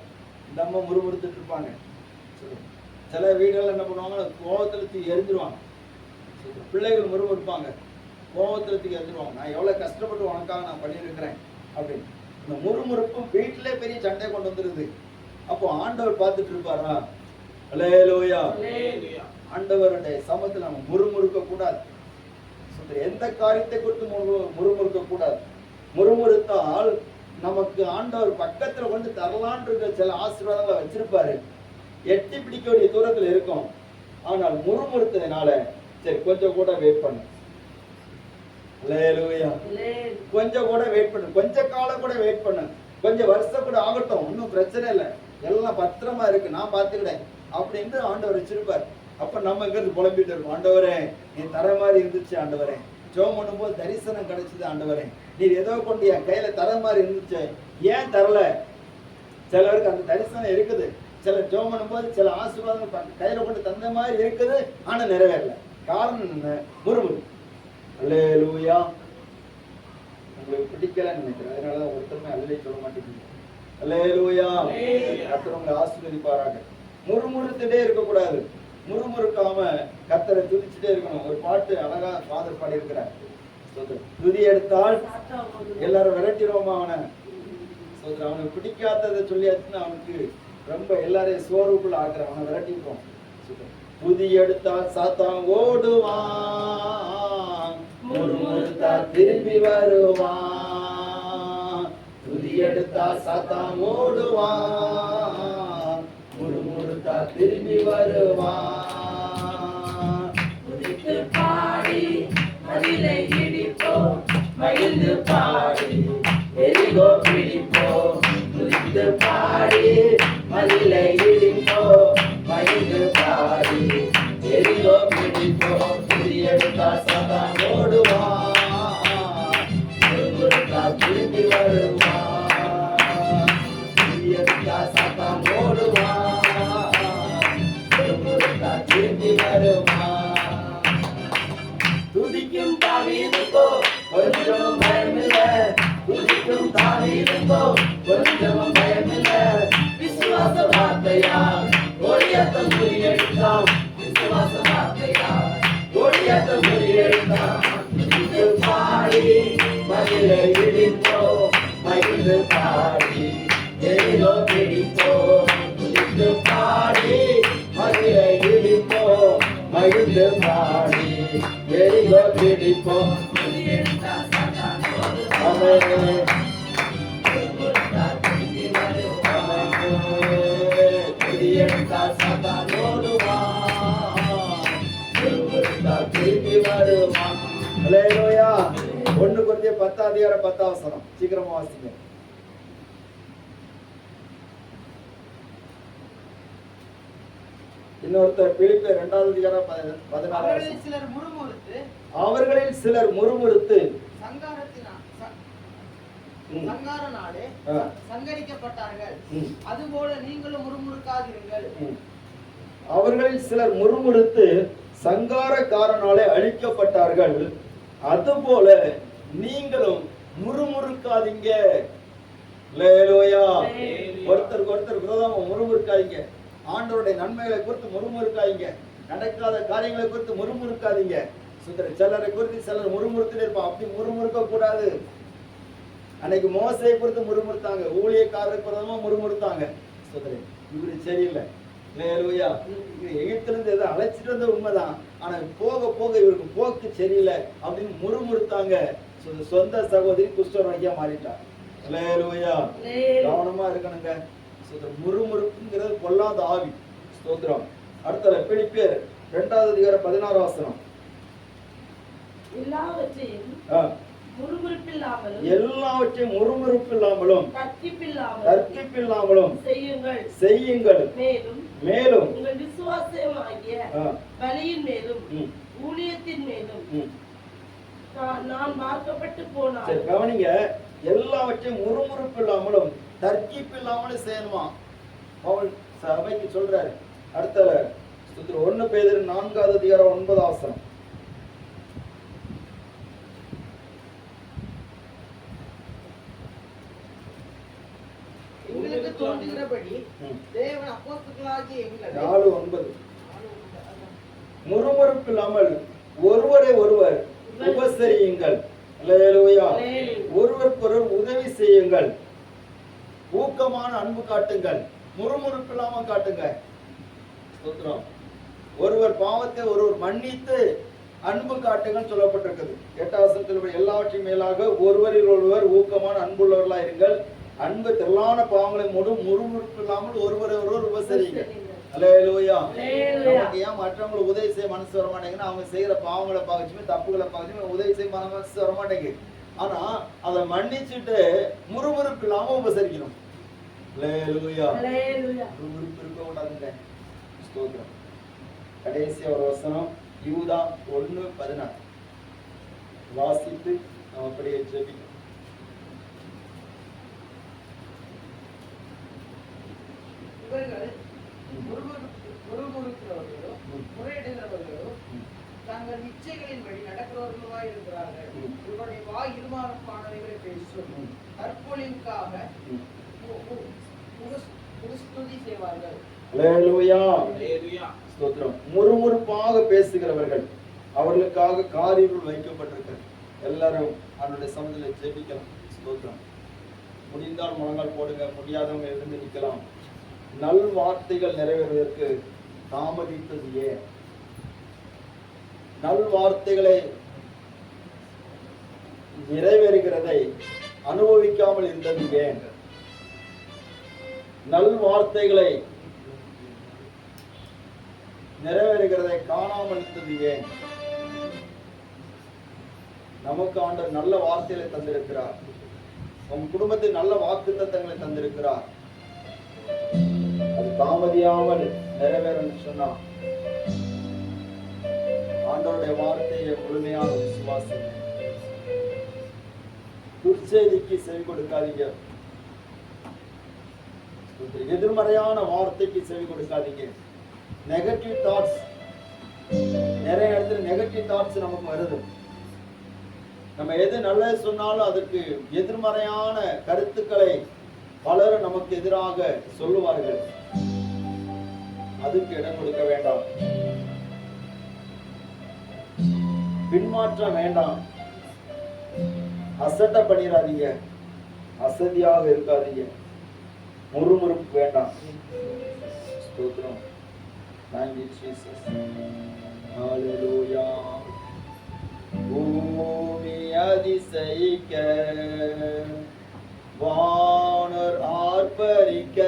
C: இந்த அம்மா முறுமுறுத்துட்டு இருப்பாங்க. சில வீடுகள் என்ன பண்ணுவாங்க, கோபத்துல தூக்கி எரிஞ்சிருவாங்க. பிள்ளைகள் முறுமுறுப்பாங்க, கோபத்துல தூக்கி எரிஞ்சிருவாங்க. நான் எவ்வளவு கஷ்டப்பட்டு உனக்காக நான் பண்ணியிருக்கிறேன் அப்படின்னு. இந்த முறுமுறுப்பும் வீட்டிலே பெரிய சண்டை கொண்டு வந்துருது. அப்போ ஆண்டவர் பார்த்துட்டு இருப்பாரா? அல்லேலூயா. ஆண்டவருடைய சமத்துல நம்ம முறுமுறுக்க கூடாது. எந்த காரியத்தை குறித்து முறுமுறுக்க கூடாது. முறுமுறுத்தால் நமக்கு ஆண்டவர் பக்கத்துல கொண்டு தரலான் இருக்க சில ஆசீர்வாதங்களை வச்சிருப்பாரு, எட்டி பிடிக்கக்கூடிய தூரத்துல இருக்கும். ஆனால் முறுமுறுத்ததுனால சரி கொஞ்சம் கூட வெயிட் பண்ணு, கொஞ்சம் கூட வெயிட் பண்ணு, கொஞ்ச காலம் கூட வெயிட் பண்ணு, கொஞ்சம் வருஷம் கூட ஆகட்டும், ஒன்றும் பிரச்சனை இல்லை, எல்லாம் பத்திரமா இருக்கு, நான் பார்த்துக்கிட்டேன் அப்படின்னு ஆண்டவர் வச்சிருப்பார். அப்ப நம்ம இங்கிருந்து புலம்பிட்டு இருக்கோம், ஆண்டவரே நீ தர மாதிரி இருந்துச்சு, ஆண்டவரே ஜெபம் பண்ணும்போது தரிசனம் கிடைச்சது, ஆண்டவரே நீர் ஏதோ கொண்டு என் கையில தர மாதிரி இருந்துச்சு, ஏன் தரல? சிலருக்கு அந்த தரிசனம் இருக்குது, சிலர் ஜெபம் பண்ணும்போது சில ஆசீர்வாதங்கள் கையில கொண்டு தந்த மாதிரி இருக்குது, ஆனா நிறைவேறல. காரணம் என்ன? முறுமுறு. அல்லேலூயா. உங்களுக்கு பிடிக்கலன்னு நினைக்கிறேன், அதனாலதான் ஒருத்தருமே அல்லே சொல்ல மாட்டேங்குது. அல்லேலூயா. கர்த்தர் உங்களை ஆசீர்வதிப்பாராக. முறுமுறுத்துட்டே இருக்கக்கூடாது. முறுமுறுக்காம கர்த்தரை துதிச்சுட்டே இருக்கணும். ஒரு பாட்டு அழகா ஃபாதர் பாடி இருக்கிறார், துதி எடுத்தால் எல்லாரும் விரட்டிடுவோமா அவனை. அவனுக்கு பிடிக்காததை சொல்லியாச்சுன்னா அவனுக்கு ரொம்ப எல்லாரையும் சோர்வுக்குள்ள ஆக்குற, அவனை விரட்டிடுவோம். துதி எடுத்தால் சாத்தான் ஓடுவான், முறுமுறுத்தால் திரும்பி வருவான். துதி எடுத்தால் சாத்தான் ஓடுவான், முறுமுறுத்தால் திரும்பி வருவான்.
B: துதித்து பாடி மதிலை இடிப்போம், மகிழ்ந்து பாடி எரிகோ பிடிப்போம். துதித்து பாடி மதிலை இடிப்போம், மகிழ்ந்து பாடி எரிகோ பிடிப்போம். துதி எடுத்தால் சாத்தான் ஓடுவான், முறுமுறுத்தால் திரும்பி வருவான். துதி எடுத்தால் சாத்தான் ஓடுவான், முறுமுறுத்தால் திரும்பி வருவான். துதிக்கும் தாவீதுக்கோ கொஞ்சமும் பயமில்லை, துதிக்கும் தாவீதுக்கோ கொஞ்சமும் பயமில்லை. விசுவாச வார்த்தையால் கோலியாத்தை முறியடித்தான், விசுவாச வார்த்தையால் கோலியாத்தை முறியடித்தான். துதித்து பாடி மதிலை இடிப்போம், மகிழ்ந்து பாடி எரிகோ பிடிப்போம். துதித்து பாடி மதிலை இடிப்போம், மகிழ்ந்து பாடி எரிகோ பிடிப்போம். ஆமென். துதியெடுத்தால் சாத்தான் ஓடுவான், முறுமுறுத்தால் திரும்பி வருவான். அல்லேலூயா. 1 கொரிந்தியர் 10:10 சீக்கிரமா வாசிங்க. இன்னொருத்தர் பிலிப்பியர் 2:16. அவர்களில் சிலர் முறுமுறுத்து
D: சங்காரனாலே சங்கரிக்கப்பட்டார்கள், அதுபோல நீங்களும் முறுமுறுக்காதீர்கள்.
C: அவர்களில் சிலர் முறுமுறுத்து சங்காரக்காரனாலே அழிக்கப்பட்டார்கள், அதுபோல நீங்களும் முறுமுறுக்காதீங்க. அல்லேலூயா. ஒருத்தருக்கு ஒருத்தர் விரோதமா முறுமுறுக்காதீங்க. ஆண்டவருடைய நன்மைகளை குறித்து முறுமுறுக்காதீங்க. நடக்காத காரியங்களை குறித்து முறுமுறுக்காதீங்க. சிலரை குறித்து சிலர் முறுமுறுத்துட்டு இருப்பான், அப்படி முறுமுறுக்க கூடாது. அன்னைக்கு மோசையை குறித்து முறுமுறுத்தாங்க, ஊழியக்காரருக்கு விரோதமா முறுமுறுத்தாங்க. இவரு சரியில்லை, அல்லேலூயா. எகிப்திலிருந்து எதை அழைச்சிட்டு வந்த உண்மைதான், ஆனா போக போக இவருக்கு போக்கு சரியில்லை அப்படின்னு முறுமுறுத்தாங்க. சொந்த சகோதரி குஷ்டரோகியா மாறிட்டா. அல்லேலூயா. கவனமா இருக்கணுங்க. முறுமுறுப்புங்கிறது பொல்லாத ஆவி. ஸ்தோத்திரம். அடுத்த பிலிப்பியர் 2:16. எல்லாவற்றையும் முறுமுறுப்பில்லாமலும் கற்பிப்பில்லாமலும் செய்யுங்கள்.
A: மேலும்
B: உங்கள் விசுவாசமாகிய
A: ஆ,
B: பலியின் மேலும்
A: ம்,
B: ஊழியத்தின் மேலும்
A: ம்.
B: நான் பார்க்கப்பட்டு போனால்
A: சரி கவனிங்க, எல்லாவற்றையும் முறுமுறுப்பு இல்லாமலும் தர்க்கிப்பு இல்லாமலும் செய்யணுமா பவுல் சபைக்கு சொல்றாரு. அடுத்த 1 பேதுரு 4வது அதிகாரம் 9வது வசனம்.
D: எங்களுக்கு தோன்றுகிறபடி
A: ம்.
D: தேவன் அப்போஸ்தலர்களாகிய எங்களை
A: 4:9. முறுமுறுப்பு இல்லாமல் ஒருவரை ஒருவர் உபசரியுங்கள். அல்லேலூயா. ஒருவருக்கொருவர் உதவி செய்யுங்கள், ஊக்கமான அன்பு காட்டுங்கள், முறுமுறுப்பு இல்லாம காட்டுங்க. ஸ்தோத்திரம். ஒருவர் பாவத்தை ஒருவர் மன்னித்து அன்பு காட்டுங்கள் சொல்லப்பட்டிருக்கிறது. 8வது வசனத்தில் எல்லாவற்றையும் மேலாக ஒருவரில் ஒருவர் ஊக்கமான அன்புள்ளவர்களா இருங்கள், அன்பு திரளான பாவங்களை முறுமுறுப்பு இல்லாமல் ஒருவரை ஒருவர் உபசரியுங்கள். அல்லேலூயா. நமக்கு ஏன் மற்றவங்களுக்கு உதவி செய்ய மனசு வர மாட்டேங்குதுன்னா அவங்க செய்யற பாவங்களை பார்த்துமே தப்புகளை பார்த்துமே உதவி செய்ய மனசு வர மாட்டேங்குது. ஆனா அதை மன்னிச்சுட்டு முறுமுறுப்பு இல்லாம உபசரிக்கணும். அல்லேலூயா. முறுமுறுப்பு இருக்க கூடாதுங்க. ஸ்தோத்திரம். கடைசி ஒரு வசனம் யூதா 1:16 வாசித்து நாம் அப்படியே ஜெபிக்கணும்.
D: இவர்கள் முறுமுறுக்கிறவர்களோ முறையிடுகிறவர்களோ தங்கள் இச்சைகளின்படி நடக்கிறவர்களாய் இருக்கிறார்கள். இவருடைய வாய் இருமாப்பானவைகளை பேசும், தற்பொழிவுக்காக ஸ்துதி செய்வார்கள்.
A: அல்லேலூயா. ஸ்தோத்திரம். முறுமுறுப்பாக பேசுகிறவர்கள் அவர்களுக்காக காரியங்கள் வைக்கப்பட்டிருக்கிறது. எல்லாரும் அவருடைய சமூகத்தில் ஜெபிக்கலாம். ஸ்தோத்திரம். முடிந்தால் முழங்கால் போடுங்க, முடியாதவங்க எழுந்து நிற்கலாம். நல் வார்த்தைகள் நிறைவேறுவதற்கு தாமதித்தது ஏன்? நல் வார்த்தைகளை நிறைவேறுகிறதை அனுபவிக்காமல் இருந்தது ஏன்? நல் வார்த்தைகளை நிறைவேறுகிறதை காணாமல் இருந்தது ஏன்? நமக்கு ஆண்டவர் நல்ல வார்த்தைகளை தந்திருக்கிறார். உங்க குடும்பத்தில் நல்ல வாக்குத்தத்தங்களை தந்திருக்கிறார். அது தாமதியாமல் நிறைவேறும் சொன்னா ஆண்டவருடைய வார்த்தையை முழுமையாக விசுவாசிங்க. துர்ச்செய்திக்கு செவி கொடுக்காதீங்க. எதிர்மறையான வார்த்தைக்கு செவி கொடுக்காதீங்க. நெகட்டிவ் தாட்ஸ், நிறைய இடத்துல நெகட்டிவ் தாட்ஸ் நமக்கு வருது. நம்ம எது நல்லது சொன்னாலும் அதற்கு எதிர்மறையான கருத்துக்களை பலரும் நமக்கு எதிராக சொல்லுவார்கள். அதுக்கு இடம் கொடுக்க வேண்டாம். பின்மாற்றம் வேண்டாம். அசட்டை பண்ணிடாதீங்க, அசதியாக இருக்காதீங்க, முறுமுறுப்பு வேண்டாம். ஸ்தோத்திரம். Thank you, Jesus. Hallelujah. பூமி அதிசயிக்க வானர் ஆர்ப்பரிக்க